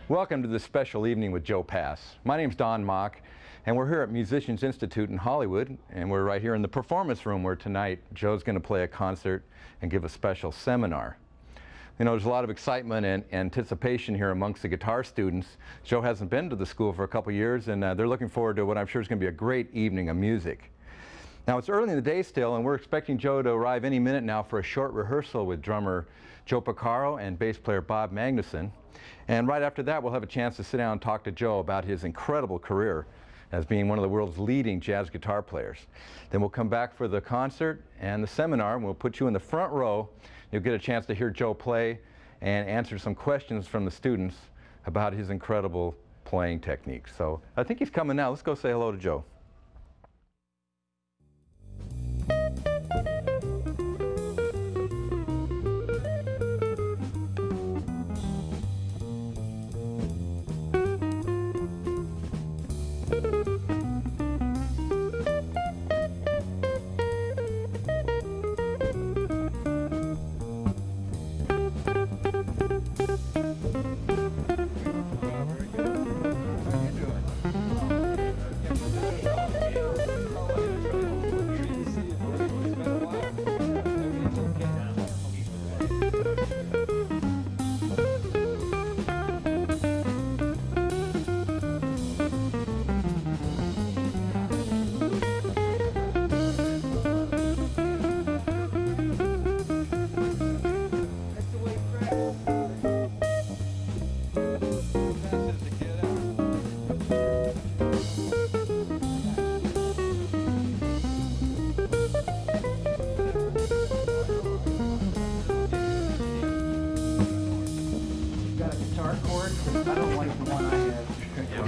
Welcome to this special evening with Joe Pass. My name's Don Mock, and we're here at Musicians Institute in Hollywood, and we're right here in the performance room where tonight Joe's going to play a concert and give a special seminar. You know, there's a lot of excitement and anticipation here amongst the guitar students. Joe hasn't been to the school for a couple years, and they're looking forward to what I'm sure is going to be a great evening of music. Now, it's early in the day still, and we're expecting Joe to arrive any minute now for a short rehearsal with drummer Joe Porcaro and bass player Bob Magnusson. And right after that, we'll have a chance to sit down and talk to Joe about his incredible career as being one of the world's leading jazz guitar players. Then we'll come back for the concert and the seminar, and we'll put you in the front row. You'll get a chance to hear Joe play and answer some questions from the students about his incredible playing technique. So I think he's coming now. Let's go say hello to Joe.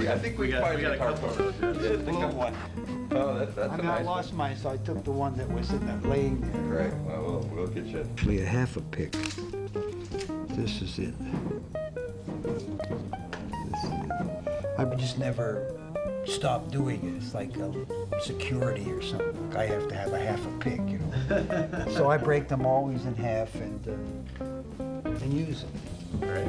I think we got a couple of those. Yeah, the blue one. Oh, that's a nice I lost mine, so I took the one that was in the lane there. Great. Well, we'll get you. Actually, a half a pick. This is it. I've just never stopped doing it. It's like a security or something. I have to have a half a pick, you know. So I break them always in half and use them. Great.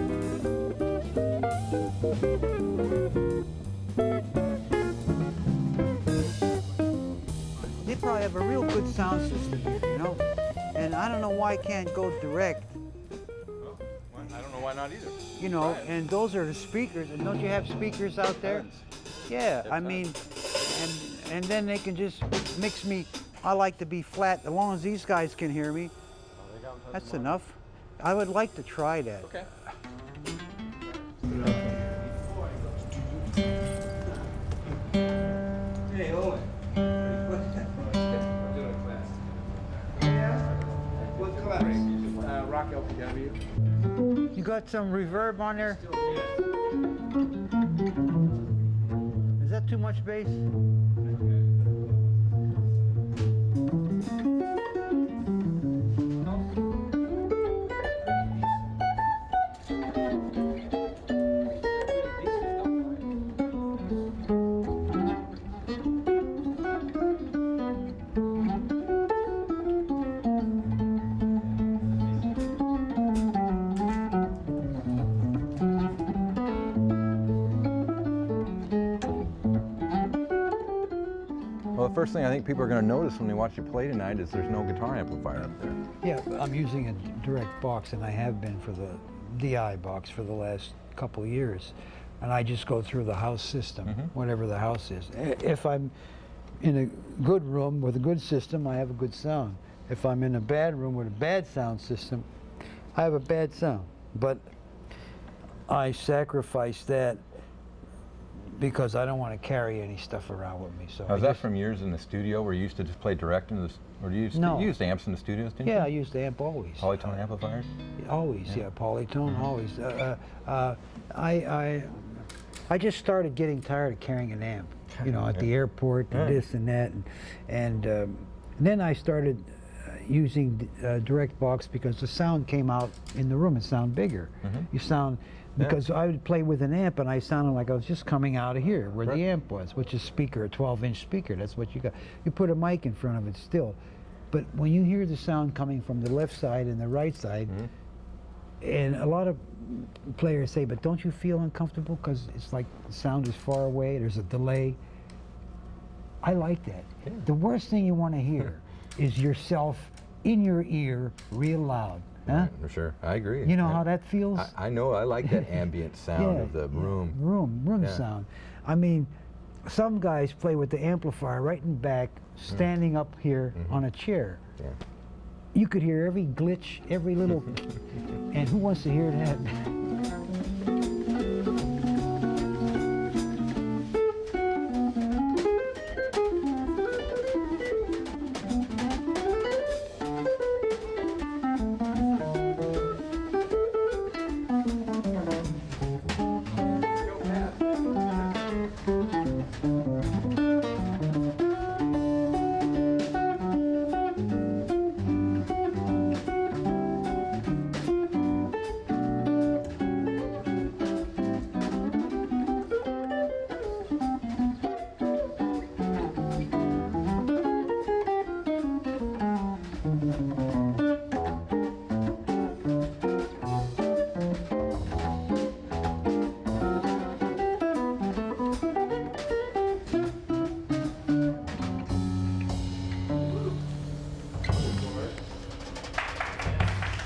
They probably have a real good sound system here, you know? And I don't know why I can't go direct. Well, I don't know why not either. You know, and those are the speakers. And don't you have speakers out there? Yeah, I mean, and then they can just mix me. I like to be flat. As long as these guys can hear me, that's enough. I would like to try that. Okay. Hey, Owen. What class? Rock LPW. You got some reverb on there? Is that too much bass? Well, the first thing I think people are going to notice when they watch you play tonight is there's no guitar amplifier up there. Yeah, I'm using a direct box, and I have been for the DI box for the last couple of years. And I just go through the house system, whatever the house is. If I'm in a good room with a good system, I have a good sound. If I'm in a bad room with a bad sound system, I have a bad sound. But I sacrifice that because I don't want to carry any stuff around with me. So Now, is that from years in the studio where you used to just play direct into the, or you used, No. you used amps in the studios, didn't you? yeah, I use the amp always. Polytone amplifiers? Always, yeah, Polytone, always. I just started getting tired of carrying an amp, you know, at the airport and this and that, and then I started using direct box because the sound came out in the room. It sounded bigger. You sound, because I would play with an amp and I sounded like I was just coming out of here where the amp was, which is speaker, a 12-inch speaker. That's what you got. You put a mic in front of it still. But when you hear the sound coming from the left side and the right side, And a lot of players say, but don't you feel uncomfortable because it's like the sound is far away, there's a delay. I like that. Yeah. The worst thing you want to hear is yourself in your ear real loud. Huh? Right, for sure. I agree. You know Yeah. how that feels? I know. I like that ambient sound of the room. Room Yeah. sound. I mean, some guys play with the amplifier right in back, standing up here on a chair. Yeah. You could hear every glitch, every little, and who wants to hear that?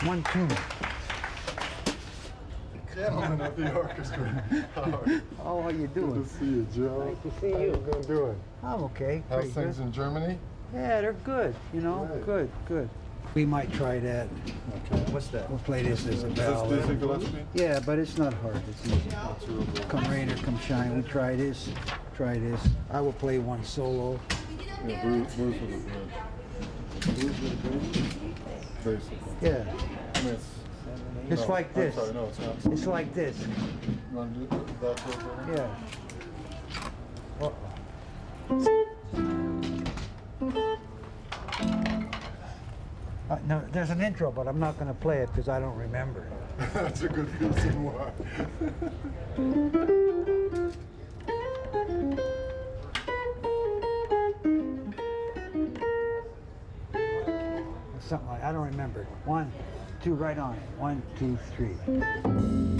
One tune. Gentlemen of the orchestra. Oh, how you doing? Good to see you, Joe. Nice to see How you. you been doing? I'm okay. How's Pretty things good. in Germany? Yeah, they're good. You know, Good. good. We might try that. Okay. What's that? We'll play this as a Is ballad. this Dizzy Gillespie? Yeah, but it's not hard. It's easy. That's real good. Come rain or come shine. We try this. Try this. I will play one solo. Yeah, Bruce with a bridge. Bruce with a bridge? Basically. Yeah. I mean, It's no, like this. I'm sorry, no, it's not. It's like this. You want to do that real quick? Yeah. No, there's an intro, but I'm not going to play it because I don't remember it. That's a good reason why. Something like I don't remember it. 1, 2, right on it. 1, 2, 3.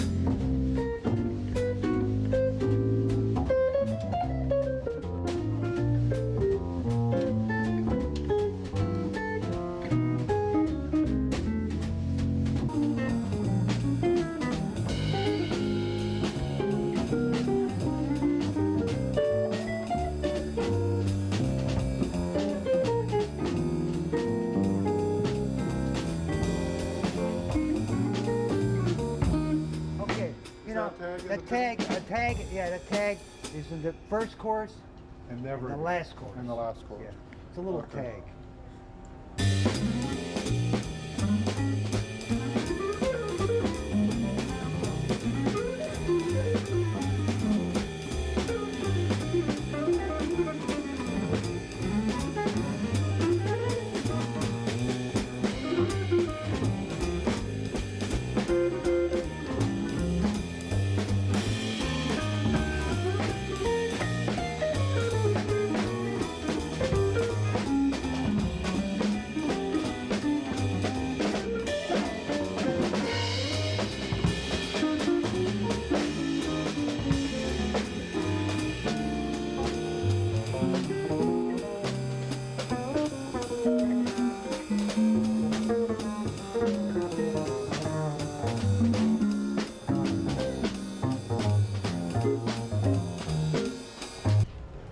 Okay, you know, the tag, yeah, the tag is in the first chorus And never. and the last chorus. And the last chorus. Yeah, it's a little Okay. tag.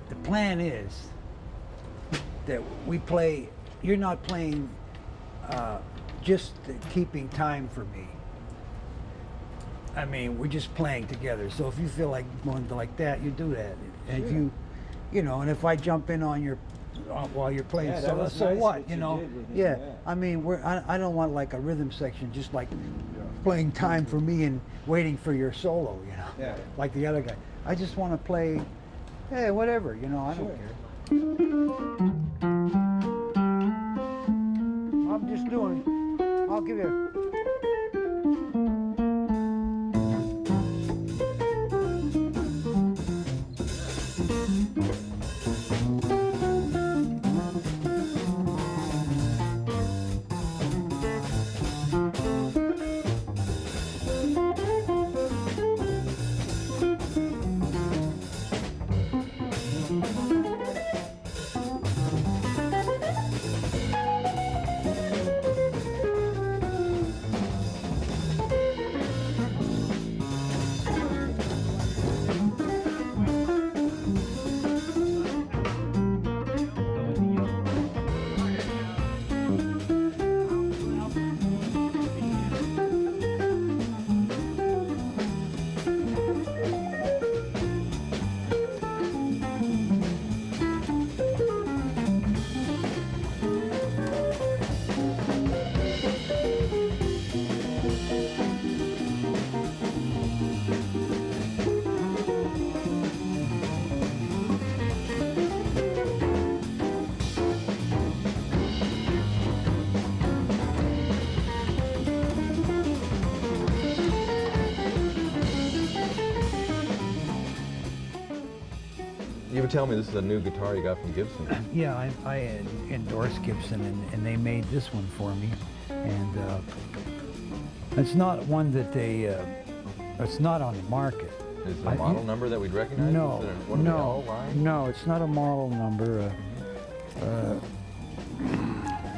The plan is that we play, you're not playing just keeping time for me. I mean, we're just playing together. So if you feel like going to like that, you do that. And if you know, and if I jump in on your, while you're playing, Yeah, that so, was so nice what, what you you know? did with it, Yeah. yeah. I mean, I don't want like a rhythm section, just like playing time for me and waiting for your solo, you know? Yeah. Like the other guy. I just want to play, hey, whatever, you know, I don't care. I'm just doing, I'll give you. You were telling me this is a new guitar you got from Gibson. Yeah, I endorsed Gibson, and they made this one for me. And it's not one that they, it's not on the market. Is it a model number that we'd recognize? No, Is it what do we know? Why? no, it's not a model number.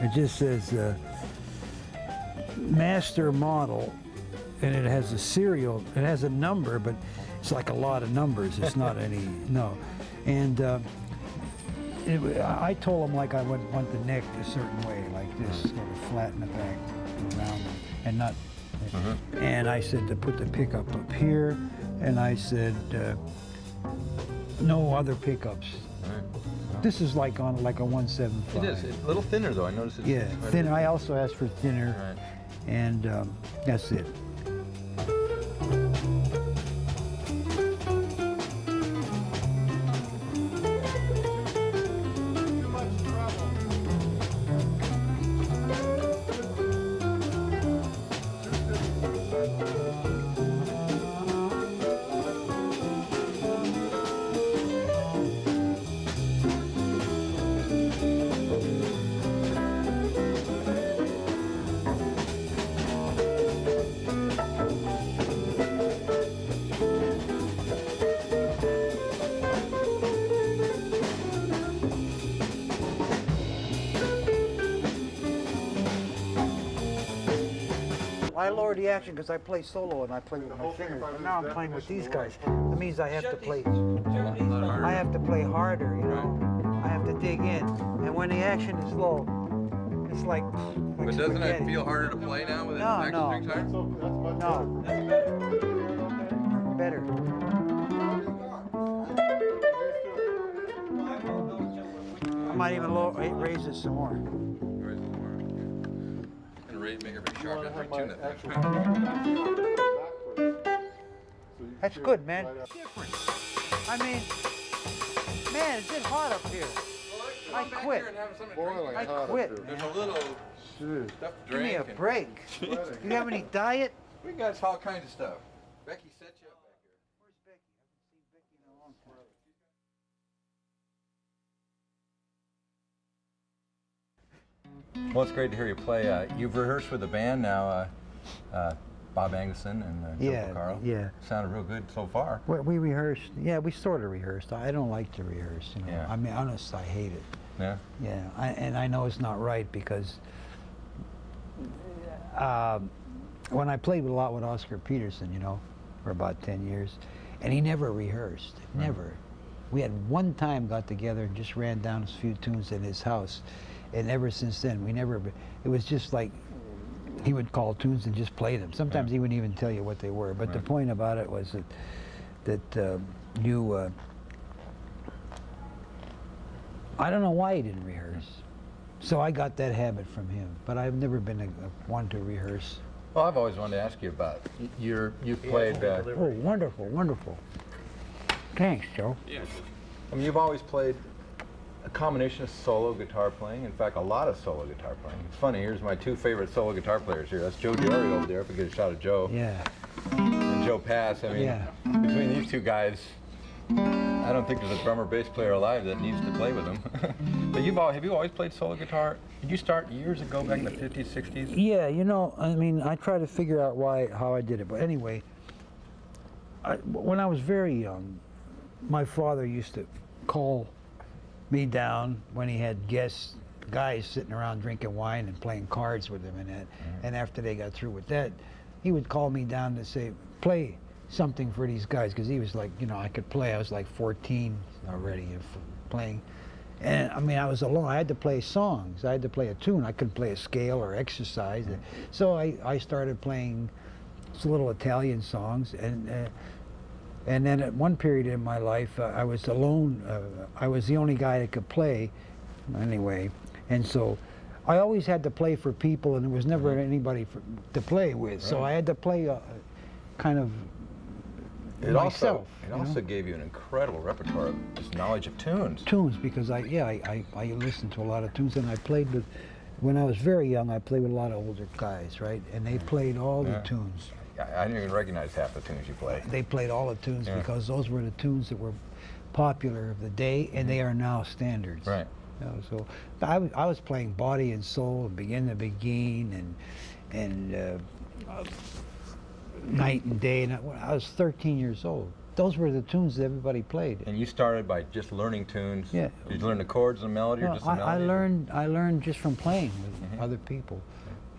It just says master model, and it has a serial. It has a number, but it's like a lot of numbers. It's not any, no. And I told them like I would want the neck a certain way, like this, sort of flat in the back, around, and not. And I said to put the pickup up here, and I said no other pickups. This is like on like a 175. It is. It's a little thinner though. I noticed it's Yeah, quite thinner. a- I also asked for thinner, Right. and that's it. I lowered the action because I play solo and I play with my fingers. But now I'm playing with these guys. That means I have to play. I have to play harder, you know. I have to dig in. And when the action is low, it's like. But doesn't it feel harder to play now with No, an no. action string guitar? No. Better. I might even raise it some more. Raise it more. And make it pretty sharp. That's like tune it. That's good, man. Different. I mean, man, is it hot up here? I quit. Boiling I hot up quit. here. There's a little Jeez. stuff to Give me drink. a break. You have any diet? We got all kinds of stuff. Becky set you up back here. Where's Becky? I haven't seen Becky in a long time. Well, it's great to hear you play. You've rehearsed with the band now, Bob Magnusson and Joe Porcaro. Yeah. Sounded real good so far. We rehearsed. Yeah, we sort of rehearsed. I don't like to rehearse. You know. Yeah. I mean, honest, I hate it. Yeah. Yeah, and I know it's not right because when I played a lot with Oscar Peterson, you know, for about 10 years, and he never rehearsed. Never. We had one time got together and just ran down a few tunes in his house. And ever since then, we never, it was just like, he would call tunes and just play them. Sometimes he wouldn't even tell you what they were. But the point about it was that I don't know why he didn't rehearse. So I got that habit from him. But I've never been a one to rehearse. Well, I've always wanted to ask you about, you've played, Oh, wonderful, wonderful. Thanks, Joe. I mean, you've always played a combination of solo guitar playing, in fact, a lot of solo guitar playing. It's funny, here's my two favorite solo guitar players here. That's Joe Diori over there, if we get a shot of Joe, Yeah. and Joe Pass. I mean, Yeah. between these two guys, I don't think there's a drummer bass player alive that needs to play with them. But have you always played solo guitar? Did you start years ago, back in the 50s, 60s? Yeah, you know, I mean, I try to figure out how I did it. But anyway, when I was very young, my father used to call me down when he had guys sitting around drinking wine and playing cards with him and that. And after they got through with that, he would call me down to say, play something for these guys, because he was like, you know, I could play. I was like 14 already playing. And I mean, I was alone. I had to play songs. I had to play a tune. I couldn't play a scale or exercise. So I started playing little Italian songs. And then at one period in my life, I was alone. I was the only guy that could play, anyway. And so I always had to play for people, and there was never anybody to play with. So I had to play kind of myself. It also gave you an incredible repertoire of just knowledge of tunes. Tunes, because I listened to a lot of tunes, and I played with, when I was very young, I played with a lot of older guys, right? And they played all the tunes. I didn't even recognize half the tunes you play. They played all the tunes Yeah. because those were the tunes that were popular of the day, and they are now standards. Right. You know, so I was playing Body and Soul, and Begin to Begin, and Night and Day, and I was 13 years old. Those were the tunes that everybody played. And you started by just learning tunes. Yeah. Did you learn the chords and the melody, or Well, just the melody? I learned just from playing with other people,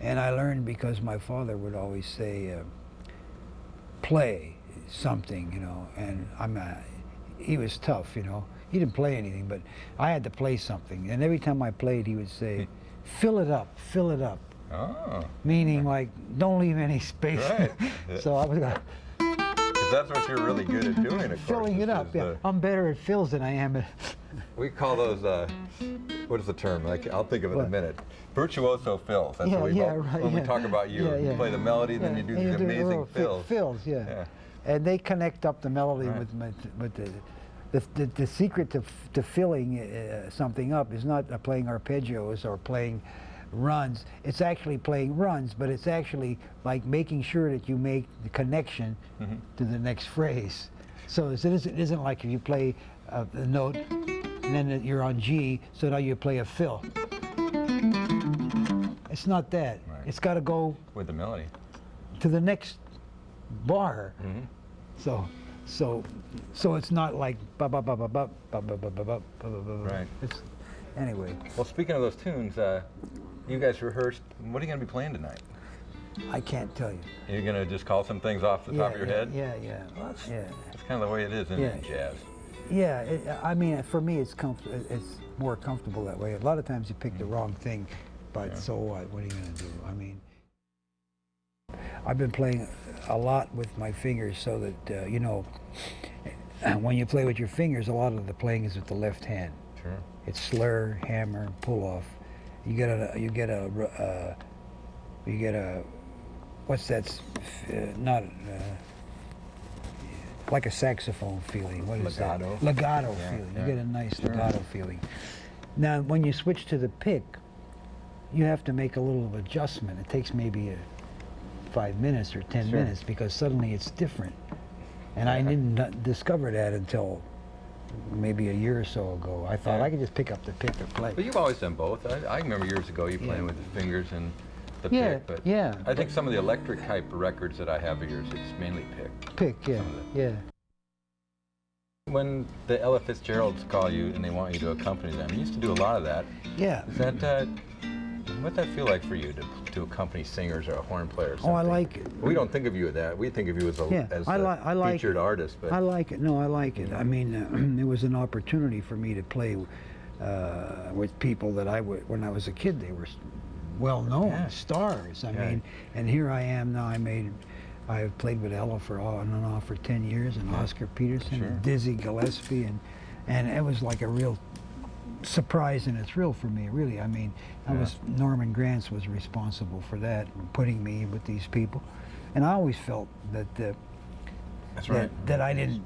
and I learned because my father would always say, "Play something," you know. And he was tough, you know. He didn't play anything, but I had to play something. And every time I played, he would say, "Fill it up, fill it up," Oh. meaning like don't leave any space. Right. So I was 'Cause that's what you're really good at doing, of course. filling it up. is, Yeah, I'm better at fills than I am at. We call those, what is the term? Like, I'll think of it in a What? minute. Virtuoso fills. That's Yeah, what we yeah, call, right, when we yeah. talk about you. Yeah, You yeah. play the melody, then you do and these do amazing little fills. Fills, yeah. Yeah. And they connect up the melody Right. with the secret to filling something up is not playing arpeggios or playing runs. It's actually playing runs, but it's actually like making sure that you make the connection to the next phrase. So it isn't like if you play a note and then you're on G, so now you play a fill. It's not that. Right. It's got to go With the melody. to the next bar. Mm-hmm. So it's not like ba ba ba ba ba ba ba ba ba ba ba ba. Right. It's anyway. Well, speaking of those tunes, you guys rehearsed. What are you going to be playing tonight? I can't tell you. You're going to just call some things off the top of your head? Yeah, yeah, yeah. That's kind of the way it is, isn't it, in jazz? Yeah, I mean, for me, it's more comfortable that way. A lot of times you pick the wrong thing, but so what? What are you going to do? I mean, I've been playing a lot with my fingers so that, you know, when you play with your fingers, a lot of the playing is with the left hand. Sure. It's slur, hammer, pull off. You get a, what's that? Not like a saxophone feeling. What is Legato. that? Legato Yeah, feeling. yeah. You get a nice Sure. legato feeling. Now, when you switch to the pick, you have to make a little adjustment. It takes maybe 5 minutes or 10 Sure. minutes because suddenly it's different. And I didn't discover that until maybe a year or so ago. I thought Yeah. I could just pick up the pick and play. But you've always done both. I remember years ago you playing with the fingers and the Yeah, pick. But yeah. I think some of the electric type records that I have of yours, it's mainly pick. Pick, yeah, yeah. When the Ella Fitzgeralds call you and they want you to accompany them, you used to do a lot of that. Yeah. Is that, what'd that feel like for you to accompany singers or a horn player or something? Oh, I like it. We don't think of you as that. We think of you as a, Yeah, as I like featured it. artist. But I like it. No, I like it. I mean, it was an opportunity for me to play with people that when I was a kid, they were well-known stars. I mean, and here I am now. I've played with Ella on and off for 10 years, and Oscar Peterson, and Dizzy Gillespie, and it was like a real surprise and a thrill for me, really. I mean, Norman Granz was responsible for that, putting me with these people, and I always felt that That's right. that I didn't.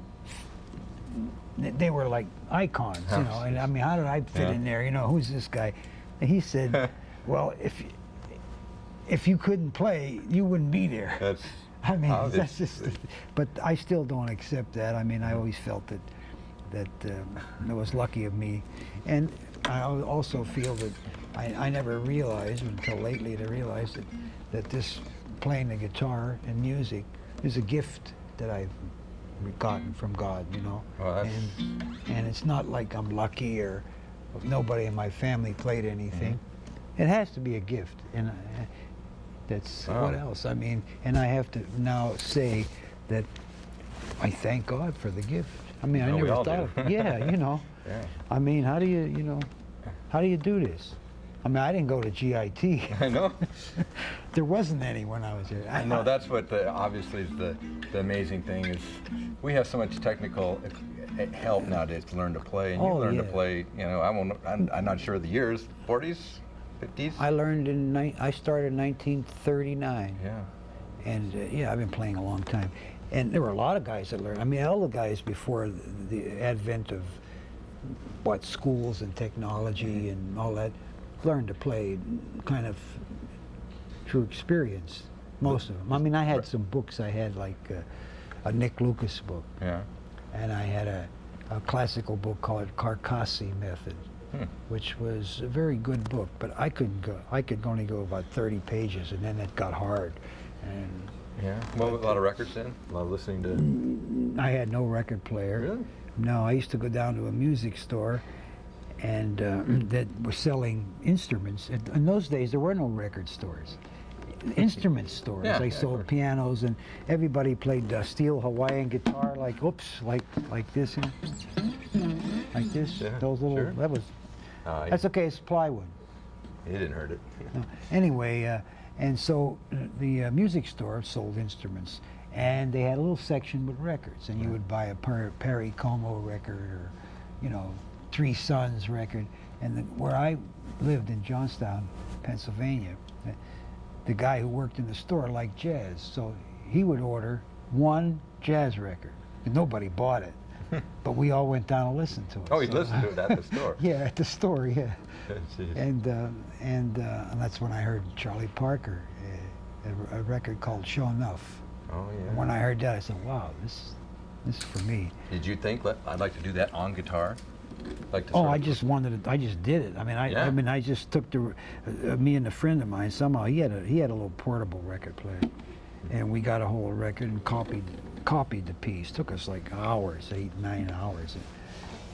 They were like icons, you know. And I mean, how did I fit in there? You know, who's this guy? And he said, "Well, if you couldn't play, you wouldn't be there." That's. I mean, Oh, that's just. But I still don't accept that. I mean, I always felt that it was lucky of me, and I also feel that I never realized until lately to realize that this playing the guitar and music is a gift that I've gotten from God, you know. Well, and it's not like I'm lucky or nobody in my family played anything. It has to be a gift, and that's what else. I mean, and I have to now say that I thank God for the gift. I mean, I we never all thought do. of it. Yeah, you know. Yeah. I mean, how do you do this? I mean, I didn't go to GIT. I know. There wasn't any when I was there. I know that's what obviously is the amazing thing is we have so much technical help nowadays to learn to play, and you learn to play. You know, I'm not sure of the years, 40s, 50s. I learned I started in 1939. Yeah. And I've been playing a long time. And there were a lot of guys that learned. I mean, all the guys before the advent of schools and technology and all that learned to play kind of through experience. Most of them. I mean, I had some books. I had like a Nick Lucas book, Yeah. and I had a classical book called Carcassi Method, which was a very good book. But I could only go about 30 pages, and then it got hard. And Yeah. Well, a lot of records in. A lot of listening to. I had no record player. Really? No, I used to go down to a music store, and that was selling instruments. In those days, there were no record stores. Instrument stores. Yeah, They yeah, of sold course. pianos, and everybody played steel Hawaiian guitar, like like this, you know? Like this. Yeah, Those little. sure. That was. Uh, That's okay. It's plywood. He didn't hurt it. No. Anyway, and so the music store sold instruments, and they had a little section with records, and you would buy a Perry Como record, or, you know, Three Sons record. And where I lived in Johnstown, Pennsylvania, the guy who worked in the store liked jazz, so he would order one jazz record, and nobody bought it, but we all went down and listened to it. Oh, he So- listened to it at the store. Yeah, at the store, yeah. Jeez. And that's when I heard Charlie Parker, a record called Show Enough. Oh yeah. And when I heard that, I said, "Wow, this is for me." Did you think I'd like to do that on guitar? Like to Oh, sort I of- just wanted it. I just did it. I mean, Yeah. I just took me and a friend of mine. Somehow he had a little portable record player, and we got a whole record and copied the piece. Took us like hours, 8, 9 hours,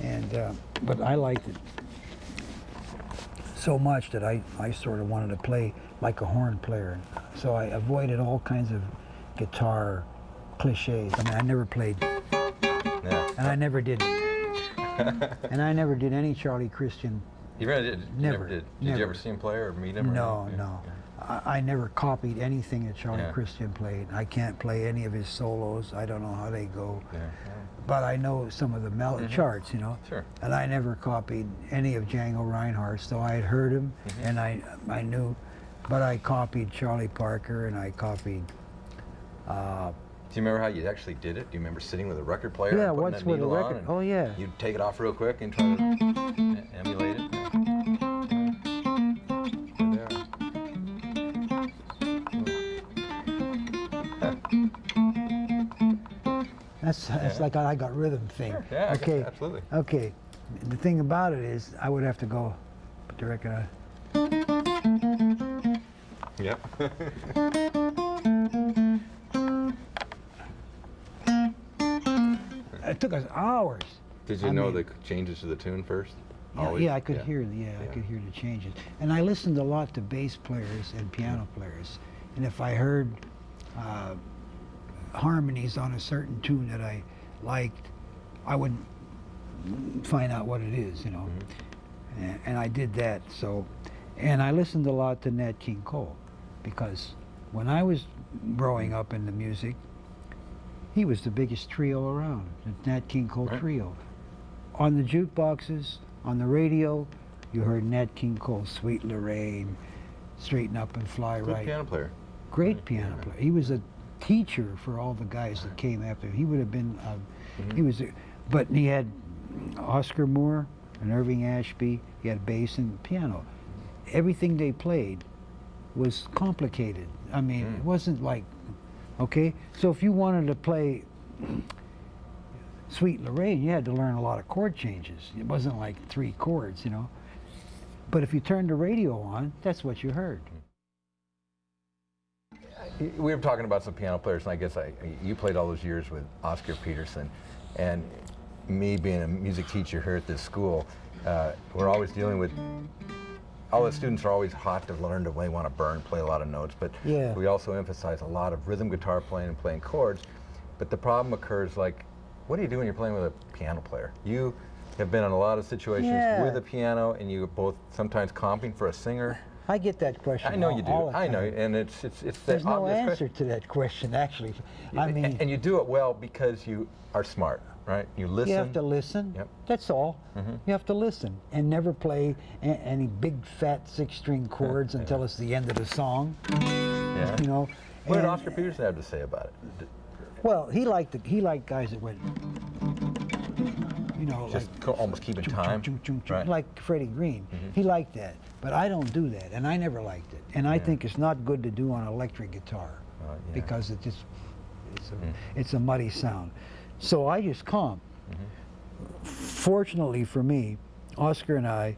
and but I liked it so much that I sort of wanted to play like a horn player. So I avoided all kinds of guitar cliches. I mean, I never played, Yeah. and I never did, and I never did any Charlie Christian. You really did? You Never, did. Did never. you ever see him play or meet him? Or No, anything? no. Yeah. I never copied anything that Charlie Yeah. Christian played. I can't play any of his solos. I don't know how they go. Yeah. But I know some of the charts, you know. Sure. And I never copied any of Django Reinhardt's, though I had heard him, and I knew. But I copied Charlie Parker, and I copied. Do you remember how you actually did it? Do you remember sitting with a record player Yeah, and putting what's that with a needle on record? and Oh yeah. you'd take it off real quick and try to emulate it? That's like I got rhythm thing. Sure, yeah, I get Okay. that, absolutely. Okay. The thing about it is, I would have to go put the record on. Yep. It took us hours. Did you I know mean- the changes to the tune first? Yeah, Always? yeah, I could hear. I Yeah. could hear the changes, and I listened a lot to bass players and piano players. And if I heard harmonies on a certain tune that I liked, I would find out what it is, you know. And I did that. So, and I listened a lot to Nat King Cole, because when I was growing up in the music, he was the biggest trio around, the Nat King Cole Right. trio. On the jukeboxes, on the radio, you heard Nat King Cole, Sweet Lorraine, Straighten Up and Fly Good Right. piano player. Great piano player. He was a teacher for all the guys that came after him. He would have been, he was, but he had Oscar Moore and Irving Ashby. He had bass and piano. Everything they played was complicated. I mean, it wasn't like, okay? So if you wanted to play Sweet Lorraine, you had to learn a lot of chord changes. It wasn't like 3 chords, you know. But if you turned the radio on, that's what you heard. We were talking about some piano players, and I guess you played all those years with Oscar Peterson, and me being a music teacher here at this school, we're always dealing with, all the students are always hot to learn to want to burn, play a lot of notes, but Yeah. we also emphasize a lot of rhythm guitar playing and playing chords. But the problem occurs, like, what do you do when you're playing with a piano player? You have been in a lot of situations Yeah. with a piano, and you're both sometimes comping for a singer. I get that question. I know you do. all the I know, time. and it's the There's no obvious answer question. to that question, actually. I mean, And you do it well because you are smart, right? You listen. you have to listen. Yep. That's all. You have to listen and never play any big fat 6-string chords until it's the end of the song. Yeah. You know. What did And- Oscar Peterson have to say about it? Well, he liked guys that went, you know, Just like almost keeping chung, time. chung, chung, chung, Right. like Freddie Green. He liked that, but I don't do that, and I never liked it. And I think it's not good to do on electric guitar. Yeah. because it's a muddy sound. So I just calm. Fortunately for me, Oscar and I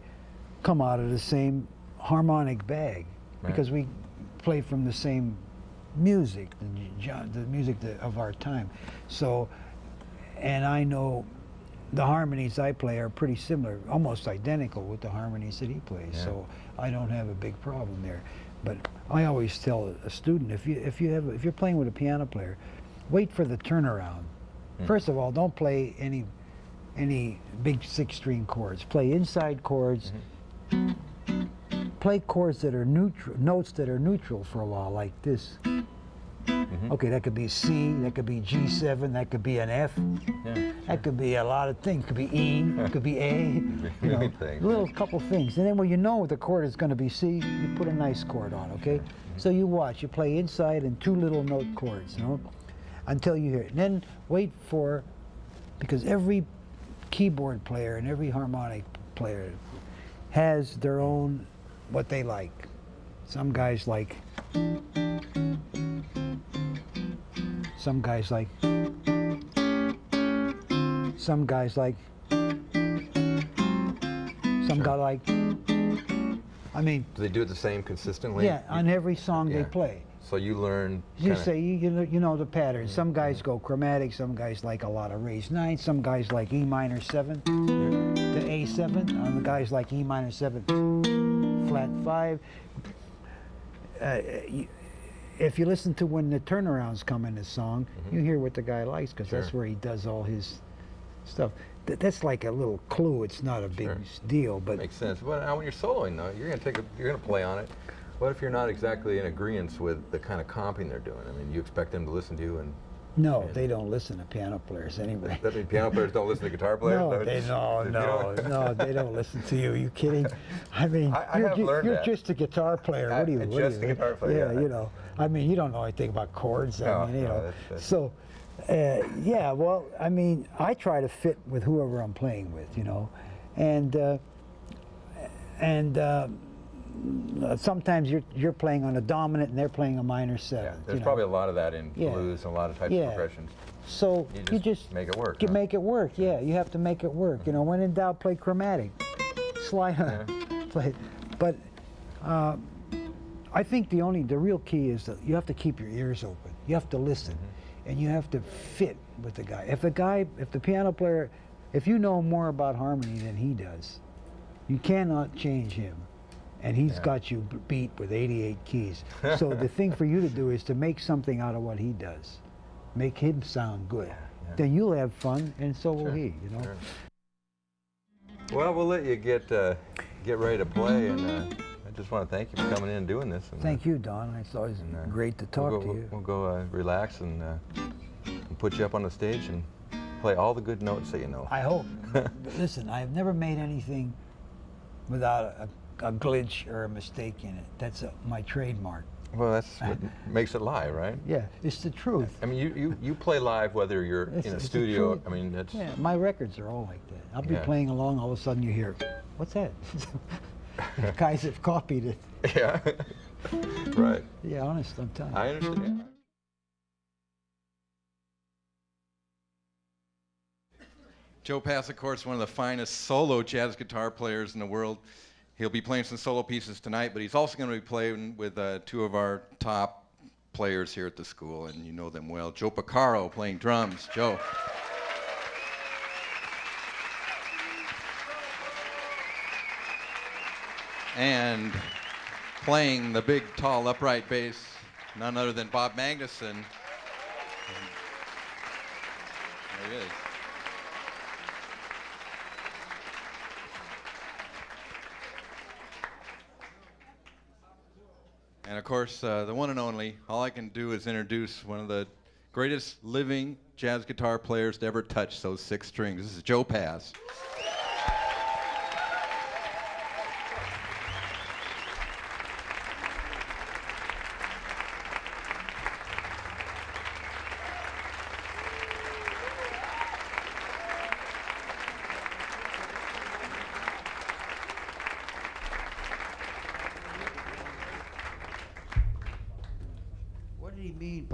come out of the same harmonic bag because we play from the same music, the music of our time. So, and I know the harmonies I play are pretty similar, almost identical with the harmonies that he plays. Yeah. So I don't have a big problem there. But I always tell a student, if you're playing with a piano player, wait for the turnaround. First of all, don't play any big 6-string chords. Play inside chords. Play chords that are neutral, notes that are neutral for a while, like this. Okay, that could be C, that could be G7, that could be an F, that could be a lot of things. Could be E, it could be A, little couple things. And then when you know the chord is going to be C, you put a nice chord on, okay? So you watch, you play inside and 2 little note chords, you know, until you hear it. And then wait for, because every keyboard player and every harmonic player has their own, what they like. Some guys like, some guys like, some guys like, some guy like, I mean. Do they do it the same consistently? Yeah, on every song they play. So you learn. You say, you know the pattern. Some guys go chromatic, some guys like a lot of raised 9, some guys like E minor 7 to A7, and the guys like E minor 7, flat 5. If you listen to when the turnarounds come in the song, you hear what the guy likes, because that's where he does all his stuff. That's like a little clue. It's not a big deal, but makes sense. But now when you're soloing, though, you're gonna play on it. What if you're not exactly in agreement with the kind of comping they're doing? I mean, you expect them to listen to you and. No, they don't listen to piano players anyway. That means piano players don't listen to guitar players? No, they don't listen to you. Are you kidding? I mean, you're just a guitar player. What do you? Just a guitar player. Yeah, you know. I mean, you don't know anything about chords. No, I mean, you know. that's So, yeah. Well, I mean, I try to fit with whoever I'm playing with, you know, and sometimes you're playing on a dominant and they're playing a minor 7. Yeah, there's probably a lot of that in blues and a lot of types of progressions. So you just make it work. Make it work. Yeah, you have to make it work. You know, when in doubt, play chromatic, slide, play. But I think the real key is that you have to keep your ears open. You have to listen, and you have to fit with the guy. If the piano player, if you know more about harmony than he does, you cannot change him. And he's got you beat with 88 keys. So the thing for you to do is to make something out of what he does. Make him sound good. Then you'll have fun, and so will he, you know. Well, we'll let you get ready to play, and I just want to thank you for coming in and doing this. And, thank you, Don. It's always great to talk to you. We'll go relax and put you up on the stage and play all the good notes that you know. I hope. Listen, I've never made anything without a glitch or a mistake in it. That's my trademark. Well, that's what makes it live, right? Yeah, it's the truth. I mean, you play live whether you're in a studio. I mean, that's. Yeah, my records are all like that. I'll be playing along, all of a sudden you hear, what's that? Guys have copied it. Yeah. Right. Yeah, honest, I'm telling you. I understand. Joe Pass, of course, one of the finest solo jazz guitar players in the world. He'll be playing some solo pieces tonight, but he's also going to be playing with 2 of our top players here at the school, and you know them well. Joe Porcaro playing drums. Joe. And playing the big, tall, upright bass, none other than Bob Magnusson. There he is. And of course, the one and only, all I can do is introduce one of the greatest living jazz guitar players to ever touch those 6 strings. This is Joe Pass. What did he mean?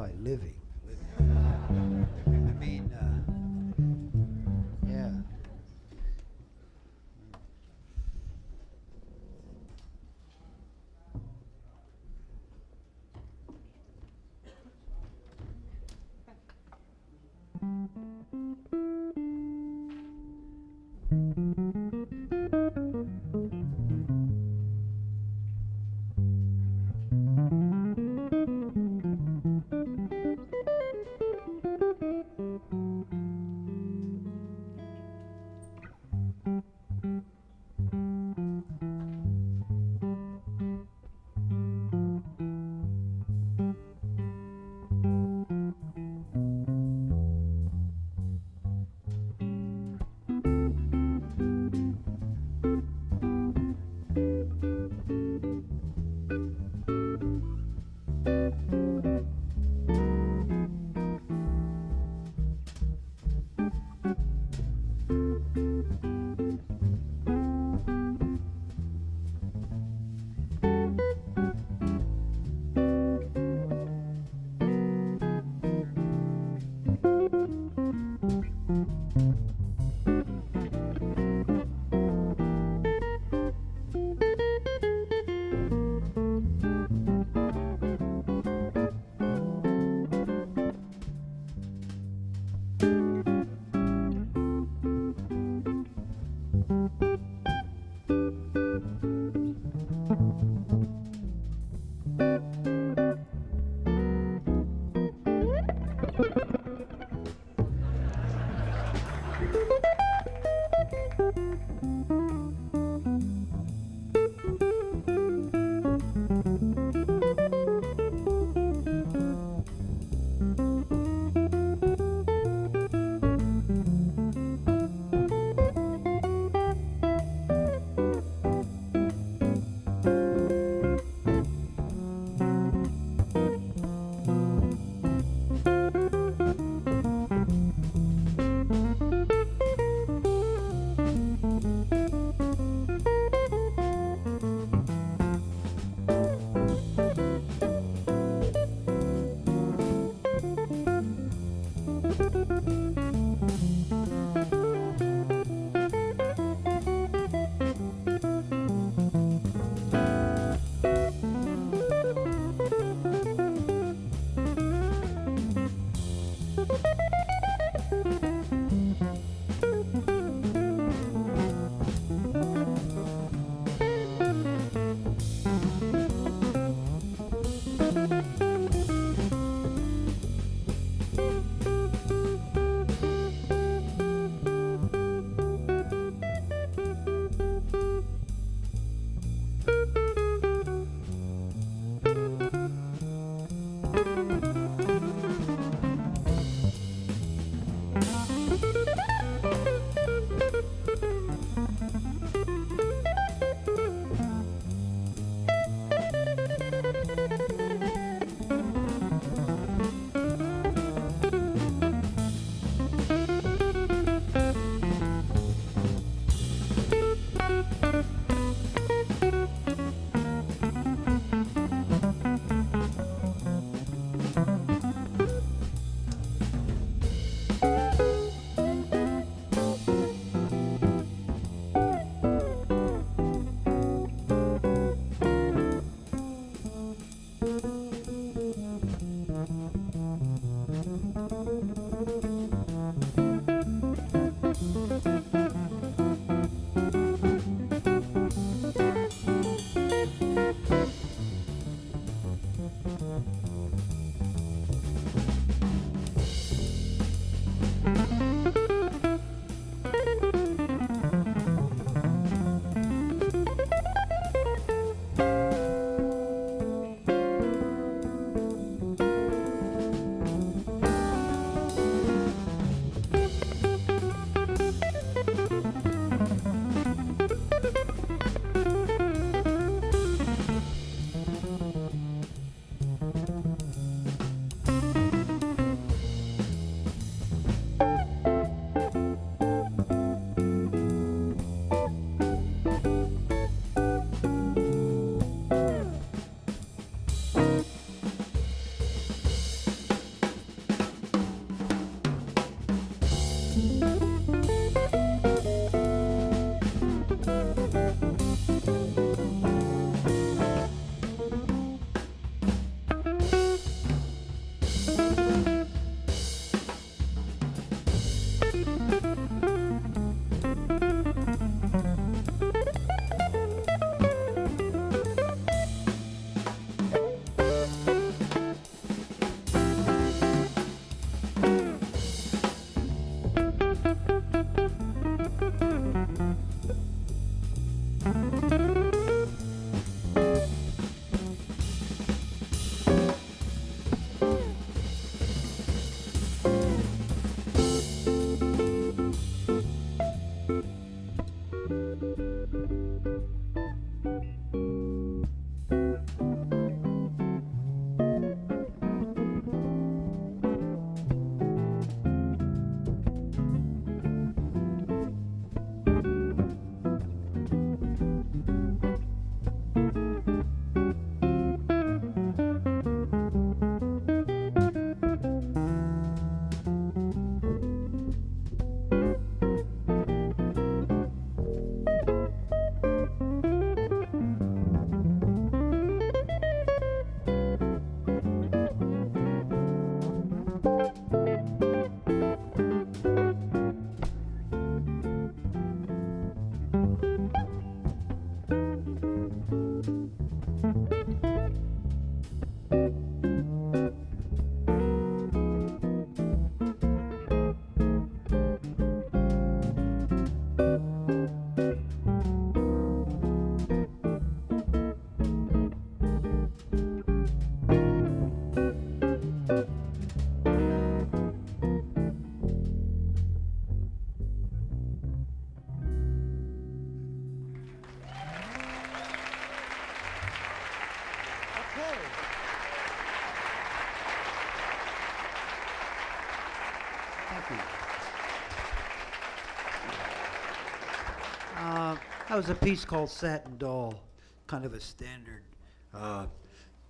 That was a piece called Satin Doll, kind of a standard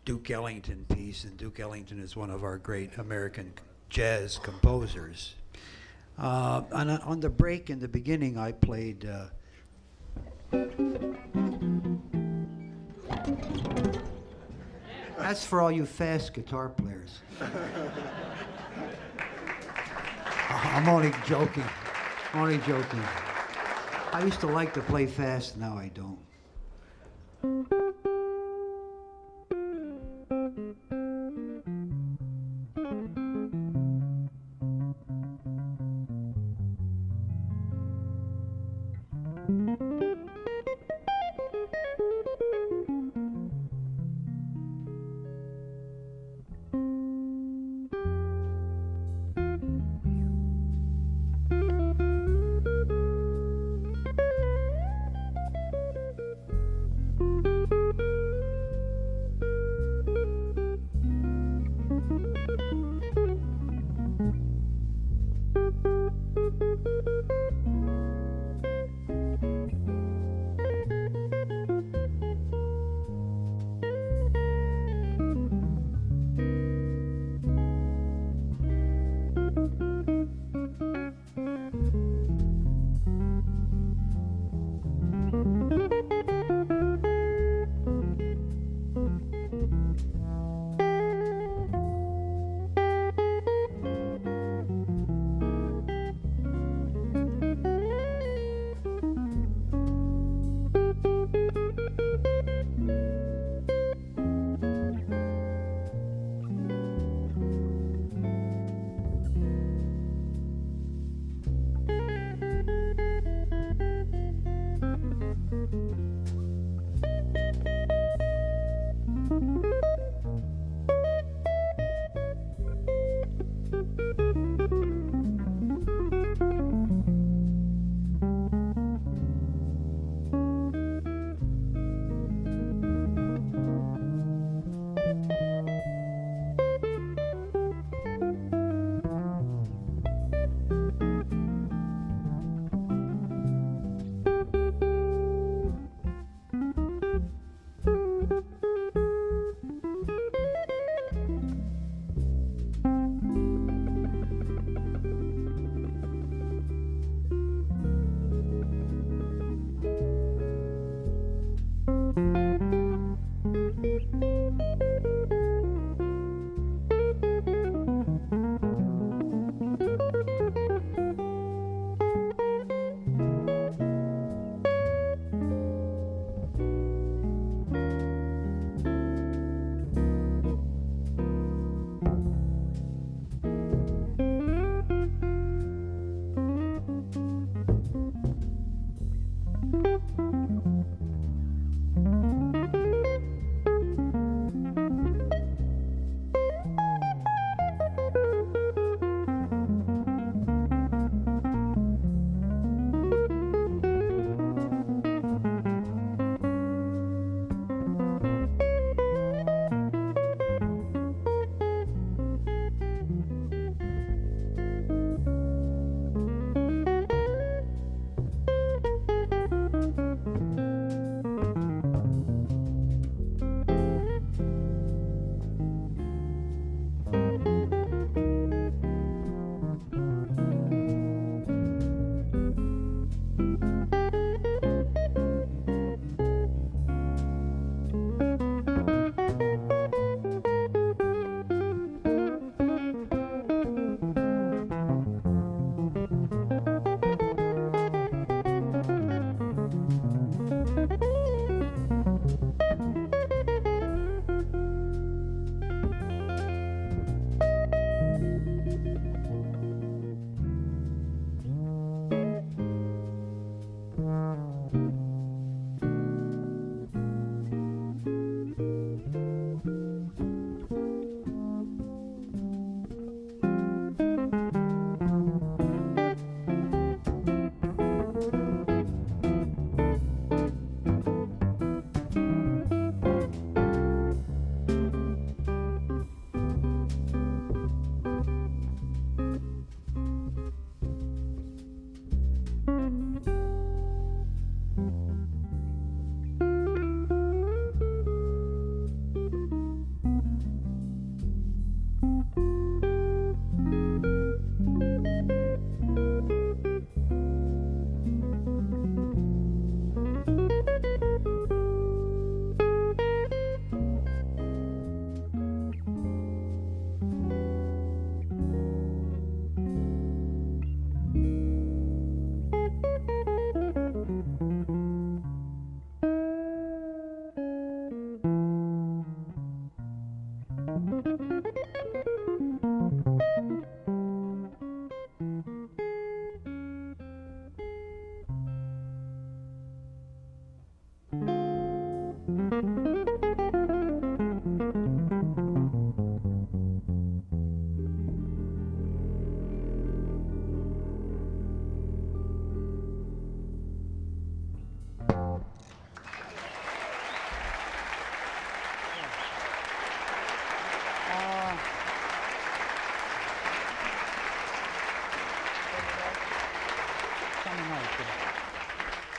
Duke Ellington piece, and Duke Ellington is one of our great American jazz composers. On the break in the beginning, I played. That's for all you fast guitar players. I'm only joking. Only joking. I used to like to play fast, now I don't.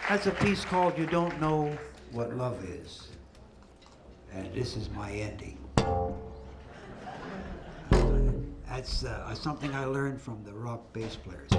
That's a piece called "You Don't Know What Love Is," and this is my ending. That's something I learned from the rock bass players.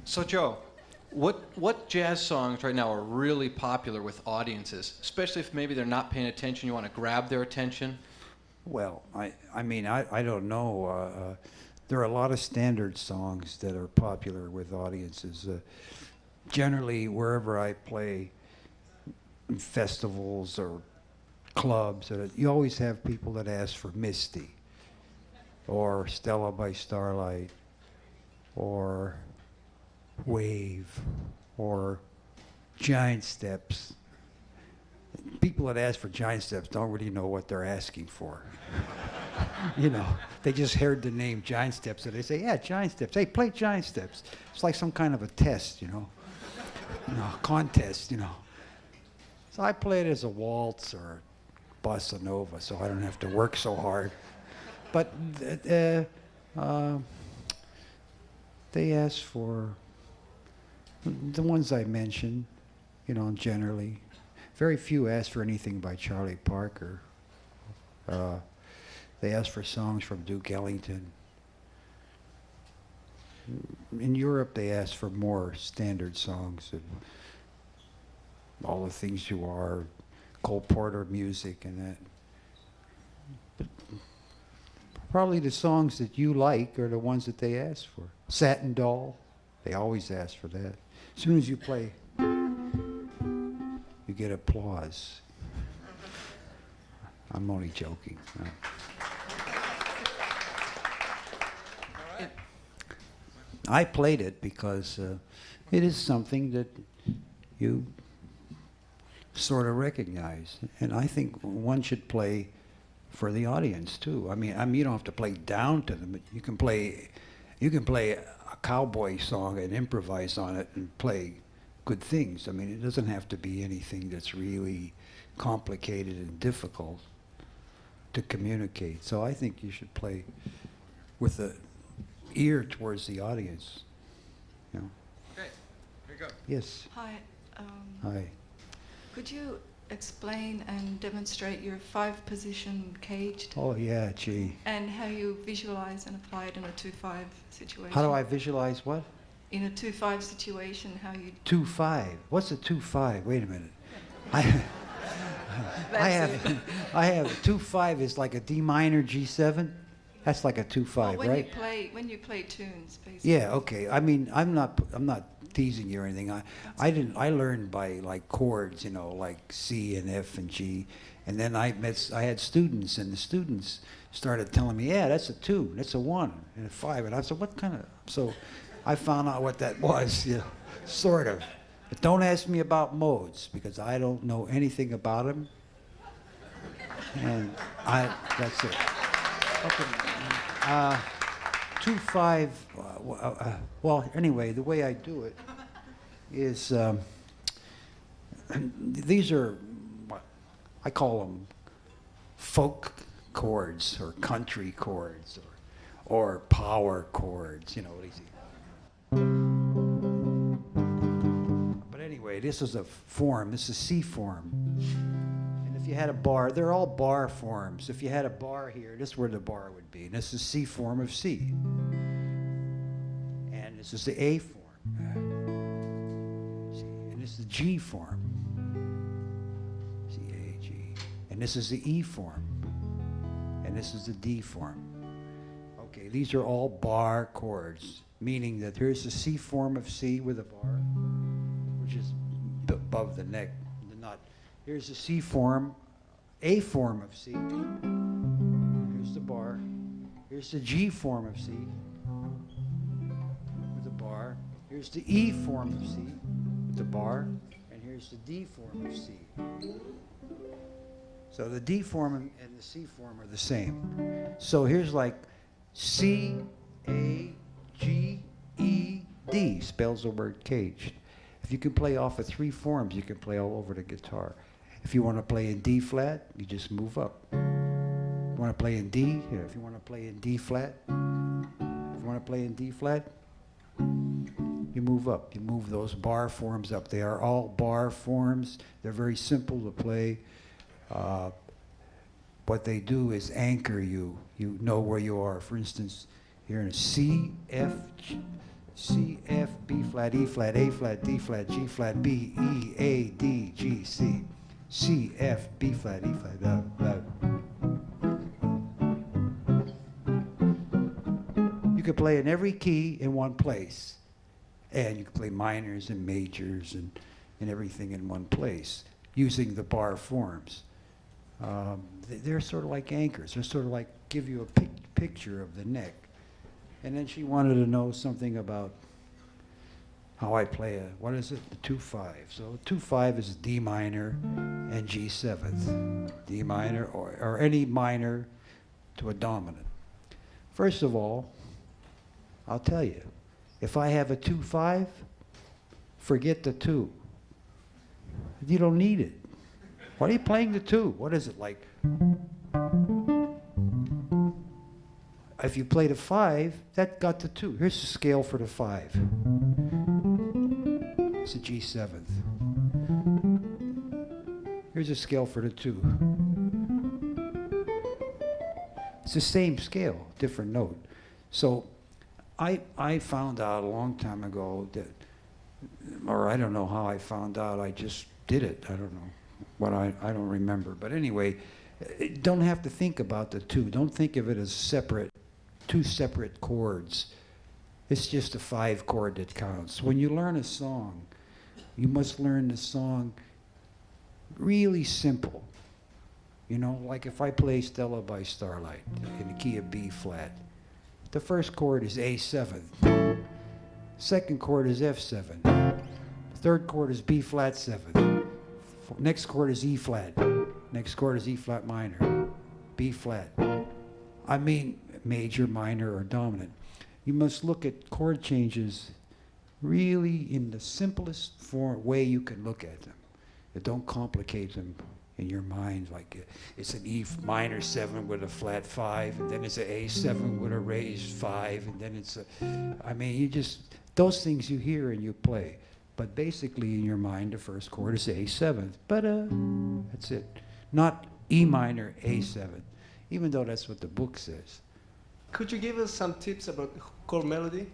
So Joe, what jazz songs right now are really popular with audiences, especially if maybe they're not paying attention, you want to grab their attention? Well, I mean, I don't know. There are a lot of standard songs that are popular with audiences. Generally, wherever I play, in festivals or clubs, you always have people that ask for Misty, or Stella by Starlight, or Wave, or Giant Steps. People that ask for Giant Steps don't really know what they're asking for. You know, they just heard the name Giant Steps, so they say, yeah, Giant Steps. Hey, play Giant Steps. It's like some kind of a test, you know, a contest, you know. So I play it as a waltz or bossa nova, so I don't have to work so hard. But they ask for the ones I mentioned, you know, generally. Very few ask for anything by Charlie Parker. They ask for songs from Duke Ellington. In Europe, they ask for more standard songs. All the Things You Are, Cole Porter music and that. But probably the songs that you like are the ones that they ask for. Satin Doll, they always ask for that. As soon as you play, you get applause. I'm only joking. I played it because it is something that you sort of recognize. And I think one should play for the audience too. I mean, you don't have to play down to them. But you can play a cowboy song and improvise on it and play good things. I mean, it doesn't have to be anything that's really complicated and difficult to communicate. So I think you should play with the ear towards the audience. You know? Okay, here you go. Yes. Hi. Hi. Could you explain and demonstrate your 5-position caged Oh yeah, gee. and how you visualize and apply it in a 2-5 situation? How do I visualize what? In a 2-5 situation, how you... 2-5. What's a 2-5? Wait a minute. I That's have it. I have 2-5 is like a D minor G7. That's like a 2-5, Well, when right? when you play tunes, basically. Yeah, okay. I mean, I'm not teasing you or anything. I learned by like chords, you know, like C and F and G, and then I had students, and the students started telling me, yeah, that's a 2, that's a 1, and a 5, and I said, what kind of? So I found out what that was, you know, sort of. But don't ask me about modes because I don't know anything about them, and that's it. Okay. 2-5. Well, anyway, the way I do it is these are what I call them folk chords or country chords or power chords. You know, but anyway, this is a form. This is C form. If you had a bar, they're all bar forms. If you had a bar here, this is where the bar would be. And this is C form of C. And this is the A form. And this is the G form. C, A, G. And this is the E form. And this is the D form. Okay, these are all bar chords, meaning that here's the C form of C with a bar, which is above the neck, the nut. Here's the C form, A form of C. Here's the bar. Here's the G form of C with the bar. Here's the E form of C with the bar. And here's the D form of C. So the D form and the C form are the same. So here's like C, A, G, E, D spells the word caged. If you can play off of 3 forms, you can play all over the guitar. If you want to play in D flat, you just move up. If you want to play in D, here. If you want to play in D flat, if you want to play in D flat, you move up. You move those bar forms up. They are all bar forms. They're very simple to play. What they do is anchor you. You know where you are. For instance, you're in a C, F, B flat, E flat, A flat, D flat, G flat, B, E, A, D, G, C. C, F, B flat, E flat, blah, blah. You could play in every key in one place. And you can play minors and majors and everything in one place using the bar forms. They're sort of like anchors. They're sort of like give you a picture of the neck. And then she wanted to know something about how I play what is it? The 2-5. So 2-5 is D minor and G7. D minor or any minor to a dominant. First of all, I'll tell you, if I have a 2-5, forget the 2. You don't need it. Why are you playing the 2? What is it like? If you played a 5, that got the 2. Here's the scale for the 5. It's a G7th. Here's a scale for the 2. It's the same scale, different note. So I found out a long time ago that, or I don't know how I found out, I just did it. I don't know what I don't remember. But anyway, don't have to think about the 2. Don't think of it as separate, 2 separate chords. It's just a 5 chord that counts. When you learn a song, you must learn the song really simple. You know, like if I play Stella by Starlight in the key of B flat, the first chord is A7. Second chord is F7. The third chord is B flat 7. Next chord is E flat. Next chord is E flat minor. B flat. I mean major, minor, or dominant. You must look at chord changes really in the simplest way you can look at them. Don't complicate them in your mind like it's an E minor 7 with a flat 5, and then it's an A7 with a raised 5, and then it's a, I mean, you just, those things you hear and you play. But basically in your mind, the first chord is A7. But that's it. Not E minor, A7, even though that's what the book says. Could you give us some tips about chord melody?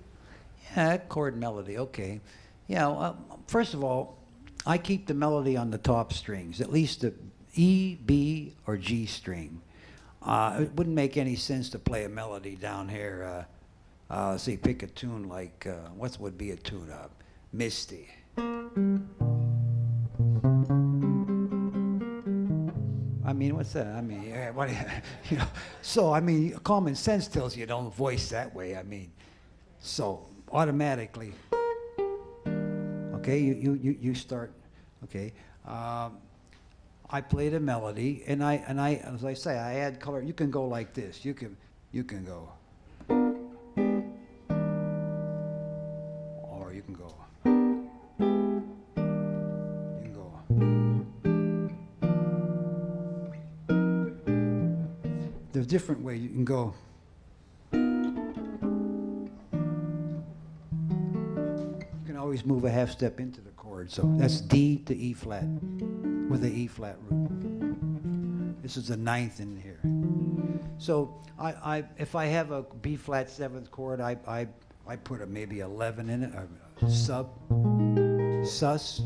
Yeah, chord melody, okay. Yeah, first of all, I keep the melody on the top strings, at least the E, B, or G string. It wouldn't make any sense to play a melody down here. Let's see, pick a tune like, what would be a tune? Misty. I mean, what's that? I mean, what, you know, so, I mean, common sense tells you don't voice that way. I mean, so automatically, okay, you start, okay. I play the melody, and I, as I say, I add color. You can go like this. You can go, or you can go. There's different ways you can go. You can always move a half step into the chord. So that's D to E flat with the E flat root. This is the 9th in here. So if I have a B flat 7th chord, I put maybe 11 in it, or sus.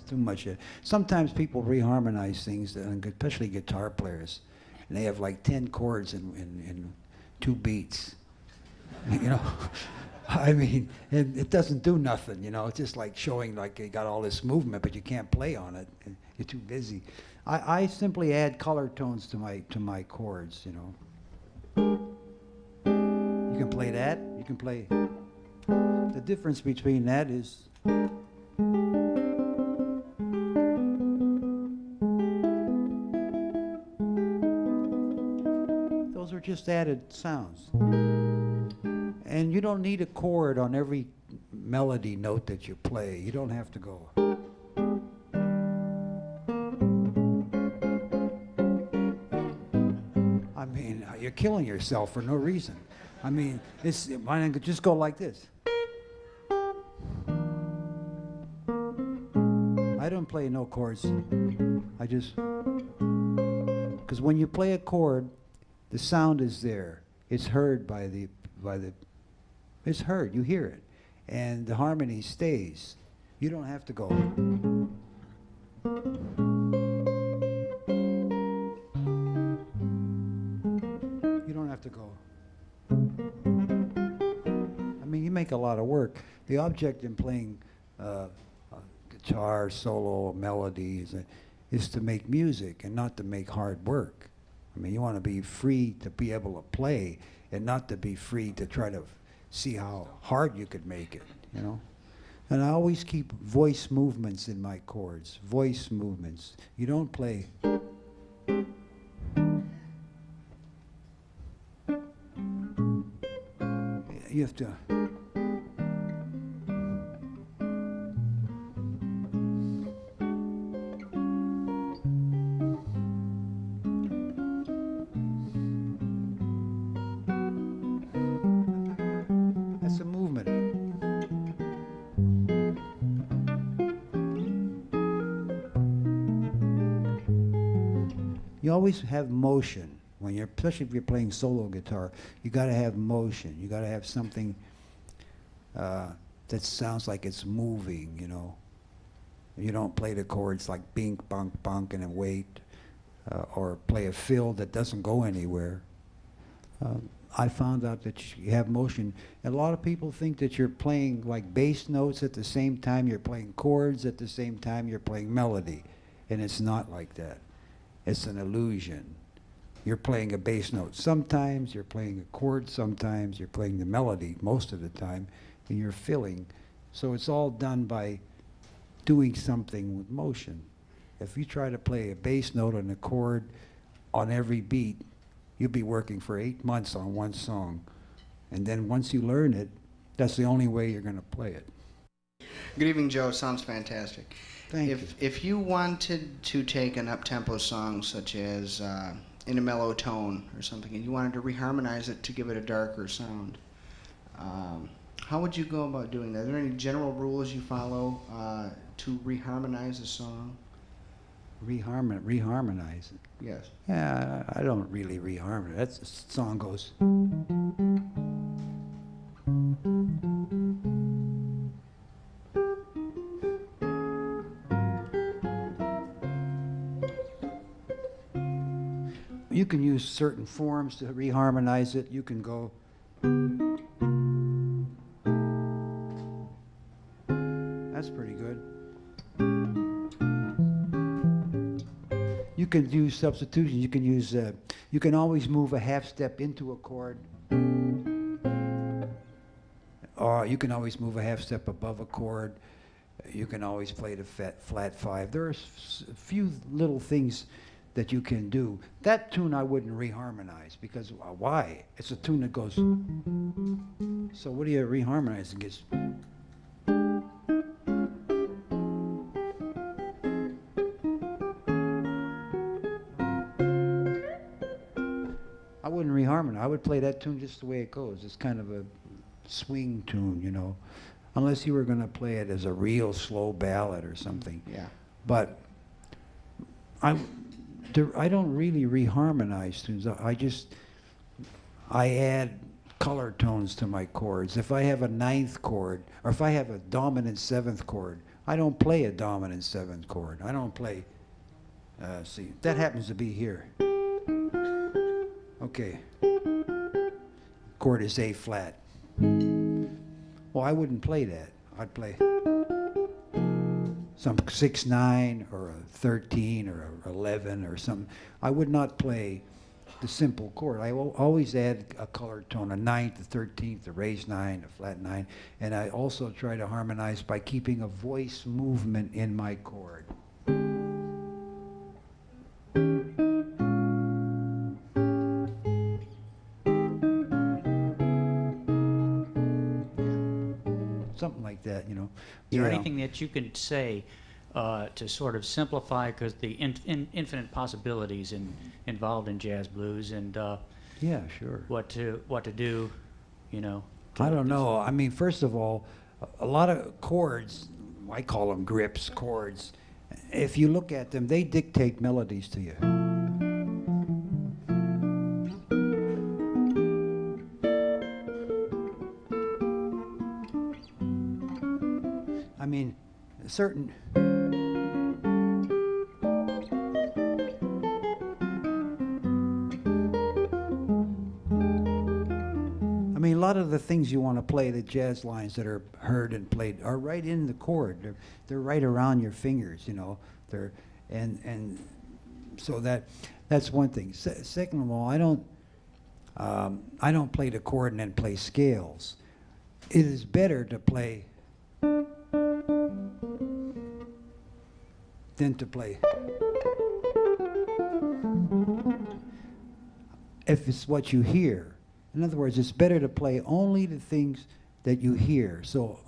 Too much. Sometimes people reharmonize things, especially guitar players, and they have like 10 chords in 2 beats. You know, I mean, it doesn't do nothing. You know, it's just like showing like you got all this movement, but you can't play on it. You're too busy. I simply add color tones to my chords. You know, you can play that. You can play. The difference between that is. Those are just added sounds. And you don't need a chord on every melody note that you play. You don't have to go. I mean, you're killing yourself for no reason. I mean, why not just go like this? I don't play no chords. I just, because when you play a chord, the sound is there. It's heard it's heard. You hear it, and the harmony stays. You don't have to go. You don't have to go. I mean, you make a lot of work. The object in playing guitar, solo, melodies is to make music and not to make hard work. I mean, you want to be free to be able to play and not to be free to try to see how hard you could make it, you know? And I always keep voice movements in my chords, voice movements. You don't play. You have to. That's a movement. You always have motion. When you're, especially if you're playing solo guitar, you got to have motion. You got to have something that sounds like it's moving, you know. You don't play the chords like bink, bunk, bunk, and then wait, or play a fill that doesn't go anywhere. I found out that you have motion. And a lot of people think that you're playing like bass notes at the same time you're playing chords, at the same time you're playing melody. And it's not like that. It's an illusion. you're playing a bass note. Sometimes you're playing a chord, sometimes you're playing the melody, most of the time, and you're filling. So it's all done by doing something with motion. If you try to play a bass note and a chord on every beat, you'll be working for 8 months on one song. And then once you learn it, that's the only way you're going to play it. Good evening, Joe. Sounds fantastic. Thank you. If you wanted to take an up-tempo song such as in a mellow tone or something, and you wanted to reharmonize it to give it a darker sound, how would you go about doing that? Are there any general rules you follow to reharmonize a song? Reharmonize it. Yes. Yeah, I don't really reharmonize. That's the song goes. You can use certain forms to reharmonize it. You can go. That's pretty good. You can do substitutions. You can use. You can always move a half step into a chord, or you can always move a half step above a chord. You can always play the flat 5. There are a few little things that you can do. That tune I wouldn't reharmonize because why? It's a tune that goes. So what do you reharmonize? It gets. I wouldn't reharmonize. I would play that tune just the way it goes. It's kind of a swing tune, you know, unless you were going to play it as a real slow ballad or something. Yeah. But I don't really reharmonize tunes. I add color tones to my chords. If I have a 9th chord, or if I have a dominant 7th chord, I don't play a dominant 7th chord. I don't play, see, that happens to be here. Okay. Chord is A flat. Well, I wouldn't play that. I'd play some 6/9 or a 13 or a 11 or something. I would not play the simple chord. I will always add a color tone, a 9th, a 13th, a raised 9, a flat 9, and I also try to harmonize by keeping a voice movement in my chord. Something like that, you know. Is there Yeah. anything that you can say to sort of simplify, because the infinite possibilities involved in jazz blues, and Yeah, sure. what to do, you know? I don't know. I mean, first of all, a lot of chords, I call them grips, chords. If you look at them, they dictate melodies to you. I mean, certain. I mean, a lot of the things you want to play, the jazz lines that are heard and played, are right in the chord. They're right around your fingers, you know. And so that's one thing. Second of all, I don't play the chord and then play scales. It is better to play than to play. If it's what you hear. In other words, it's better to play only the things that you hear. So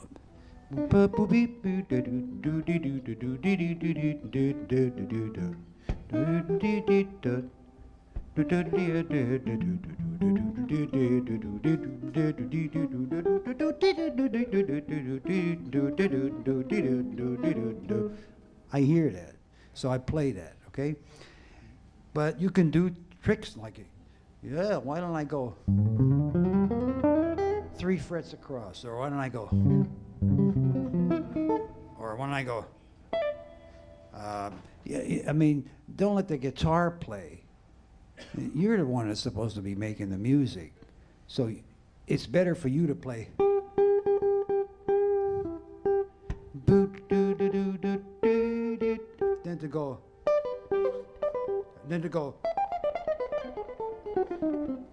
I hear that, so I play that, okay? But you can do tricks like it. Yeah, why don't I go 3 frets across, or why don't I go, or why don't I go, yeah, I mean, don't let the guitar play. You're the one that's supposed to be making the music. So it's better for you to play. Then to go.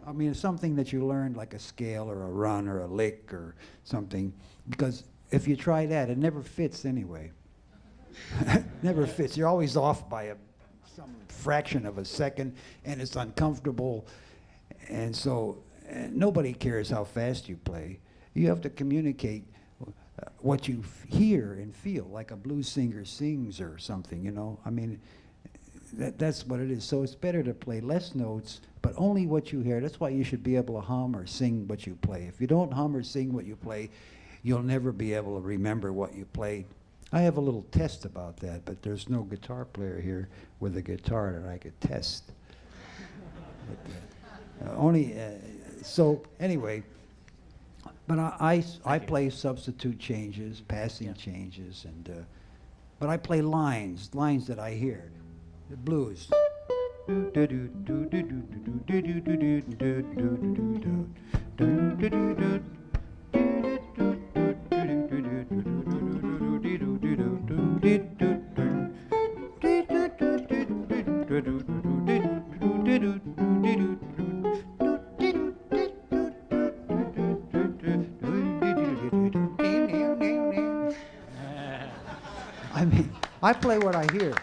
I mean, it's something that you learned, like a scale or a run or a lick or something, because if you try that, it never fits anyway. Never fits. You're always off by some fraction of a second, and it's uncomfortable. And so nobody cares how fast you play. You have to communicate what you hear and feel, like a blues singer sings or something, you know. I mean, that's what it is. So it's better to play less notes, but only what you hear. That's why you should be able to hum or sing what you play. If you don't hum or sing what you play, you'll never be able to remember what you played. I have a little test about that, but there's no guitar player here with a guitar that I could test. But, so anyway, but I play substitute changes, passing changes, and but I play lines that I hear, the blues. I mean, I play what I hear.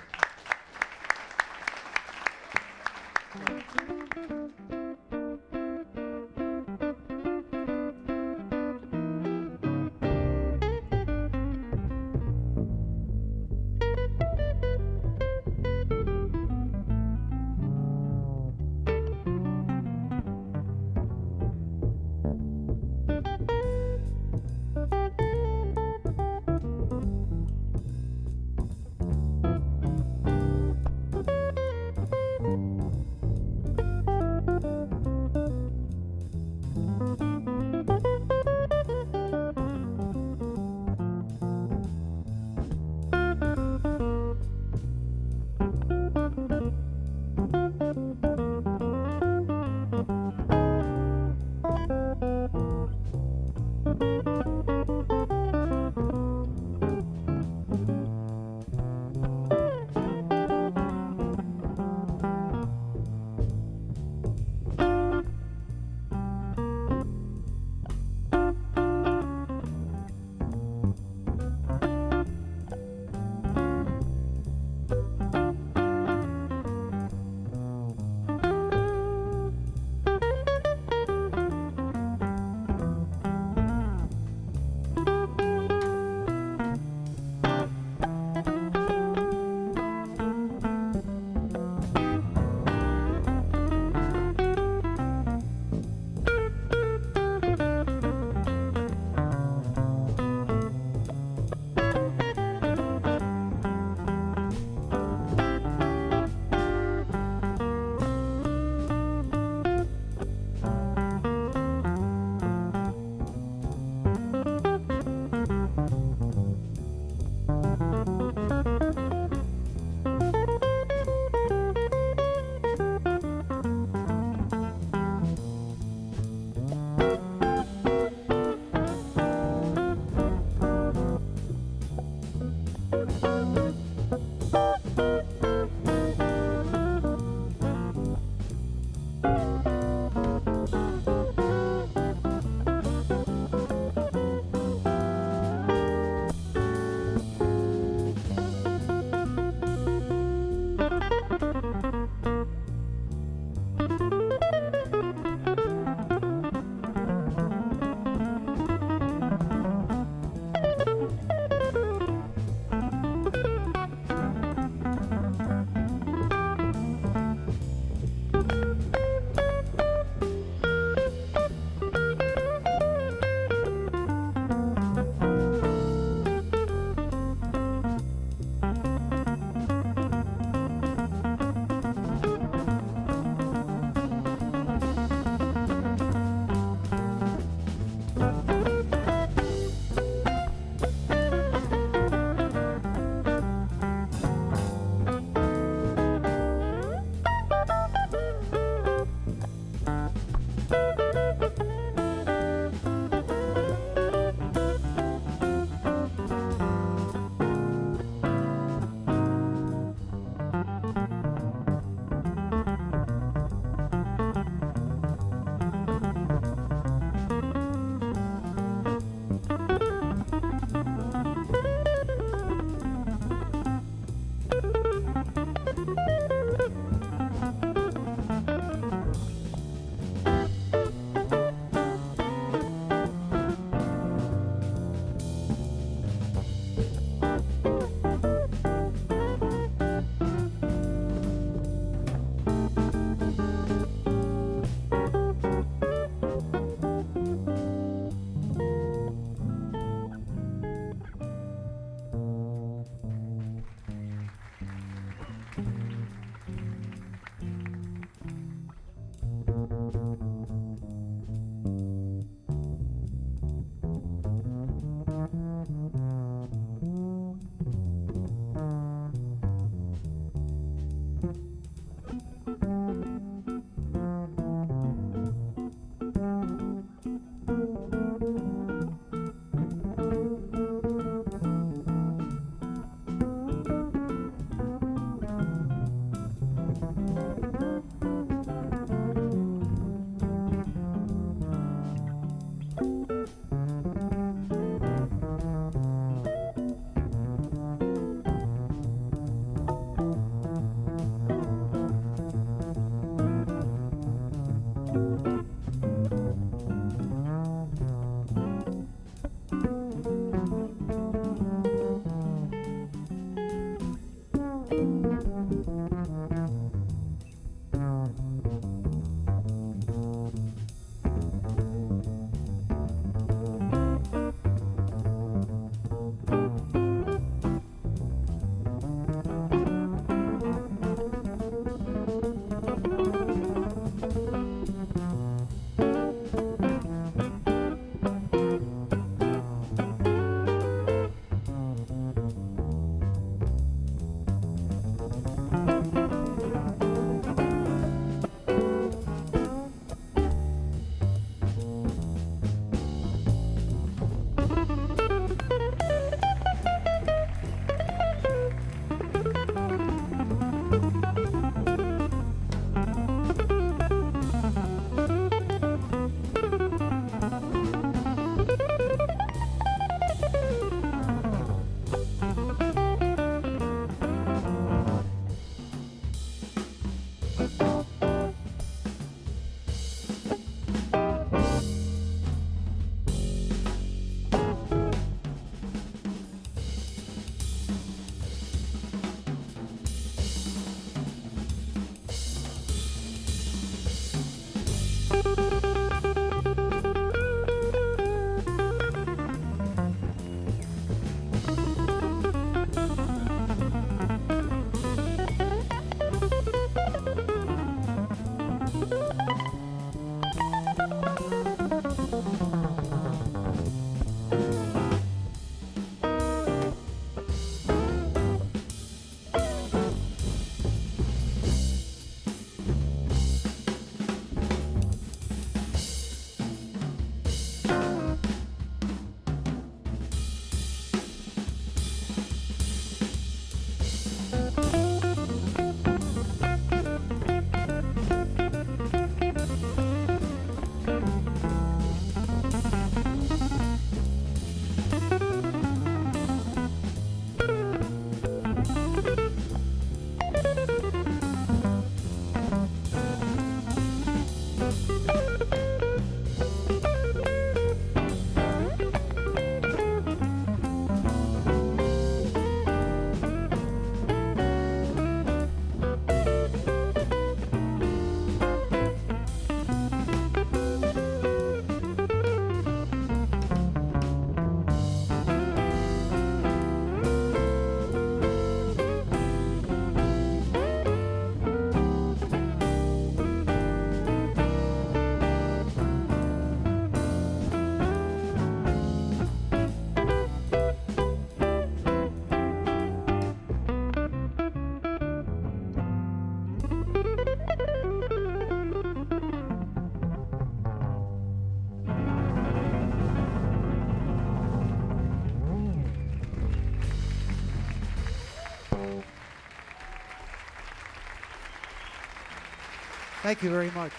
Thank you very much.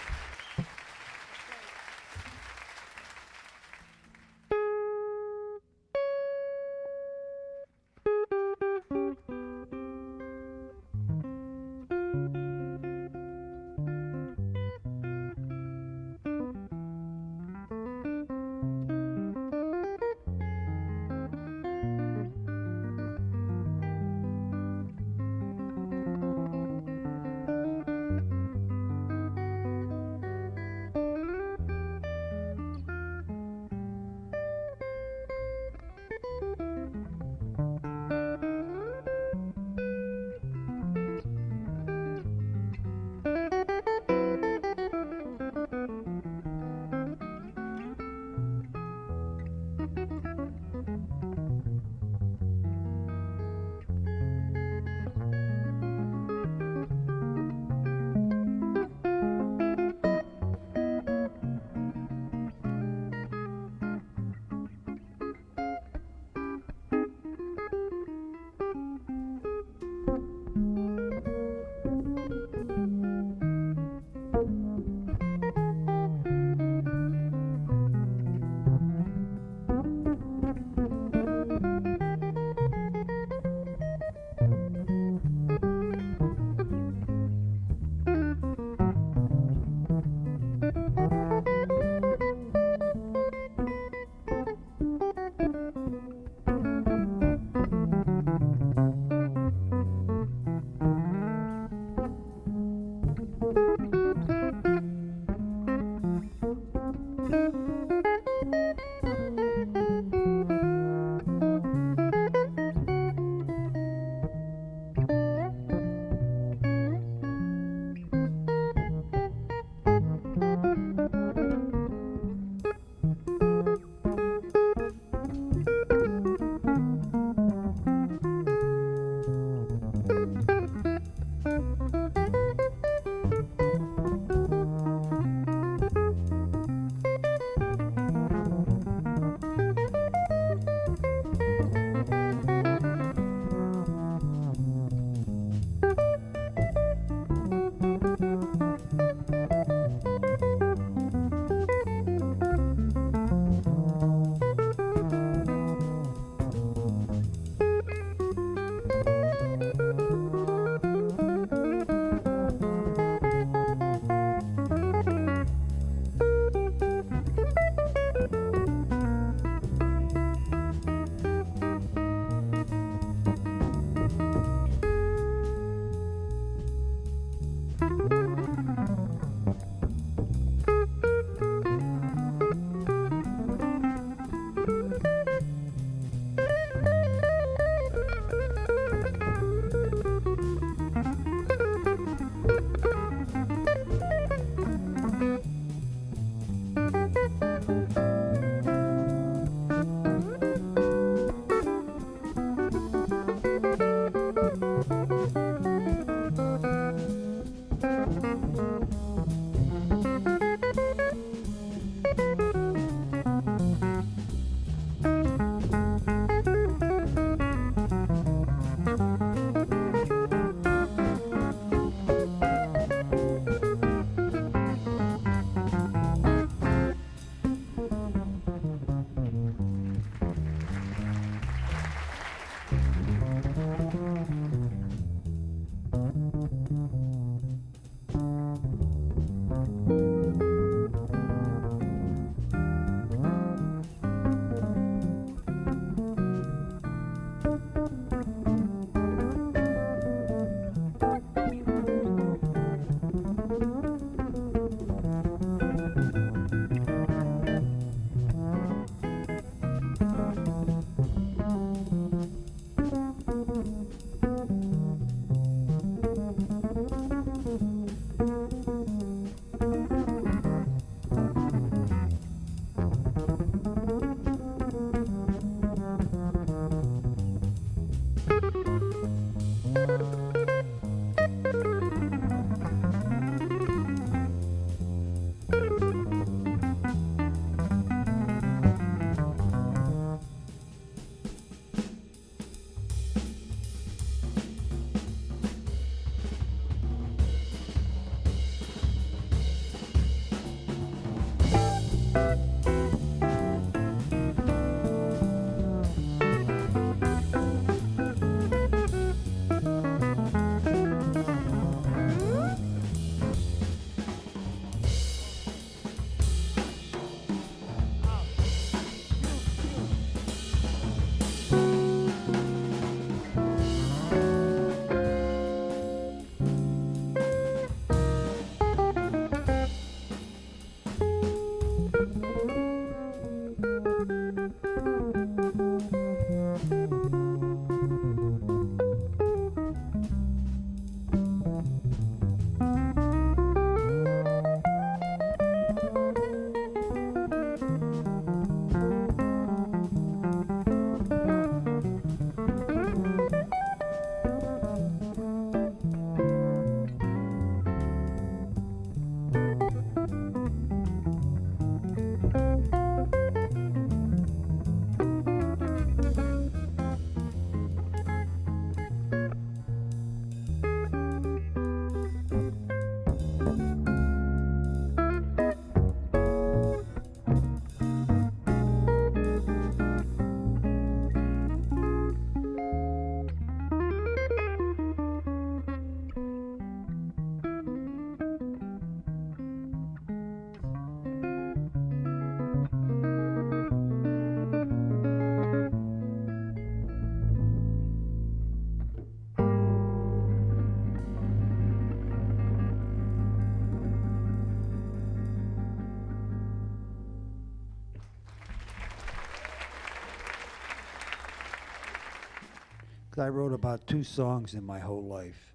'Cause I wrote about 2 songs in my whole life.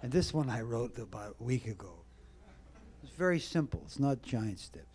And this one I wrote about a week ago. It's very simple. It's not giant steps.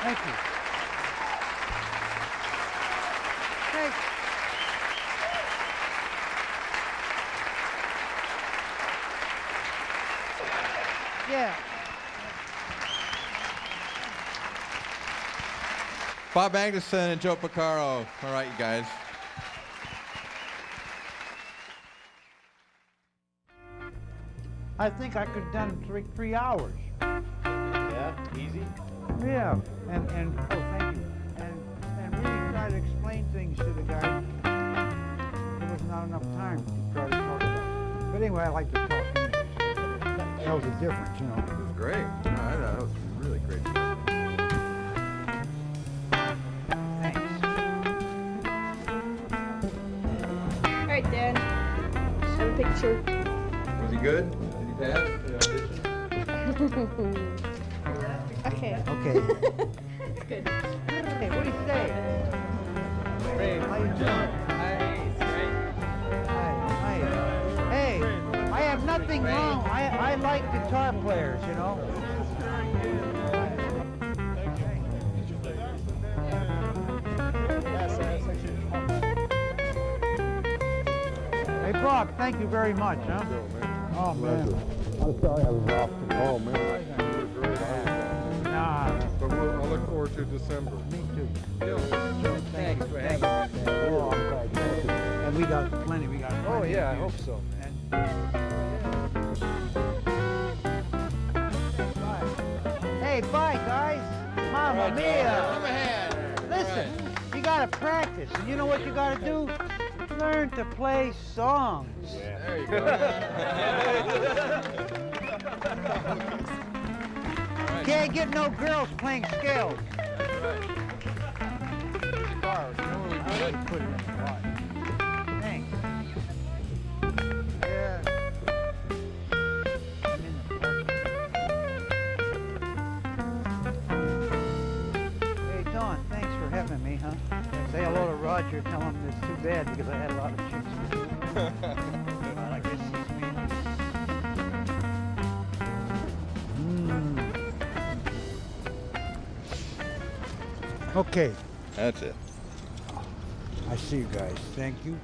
Thank you. Thanks. Yeah. Bob Magnusson and Joe Porcaro. All right, you guys. I think I could have done 3 hours. Yeah, easy. Yeah, and oh, thank you. And really try to explain things to the guy. There was not enough time to try to talk about it. But anyway, I like to talk anyway. That was a difference, you know. It was great. I thought that was really great. Thanks. All right, Dan. Have a picture. Was he good? Did he pass the audition? Okay. Okay. It's good. Hey, what do you say? How you doing? Hi. Hey, I have nothing wrong. I like guitar players, you know. Hey, Brock, thank you very much, huh? Oh, man. I'm sorry I was off today. Oh, man. You were great. Nah. But I look forward to December. Me too. Yeah. Thanks for having me. Oh, I'm glad. Thank you. And we got plenty. We got plenty. Oh yeah, I of hope views. so. Hey, bye, guys. Mamma mia. Come ahead. Listen, you gotta practice. And you know what you gotta do? Learn to play songs. There you go. Can't get no girls playing scales. Put it in the water. Thanks. Yeah. I'm in the park. Hey, Don, thanks for having me, huh? Say hello to Roger. Tell him it's too bad because I had a lot of chicks. Okay, That's it. I see you guys. Thank you.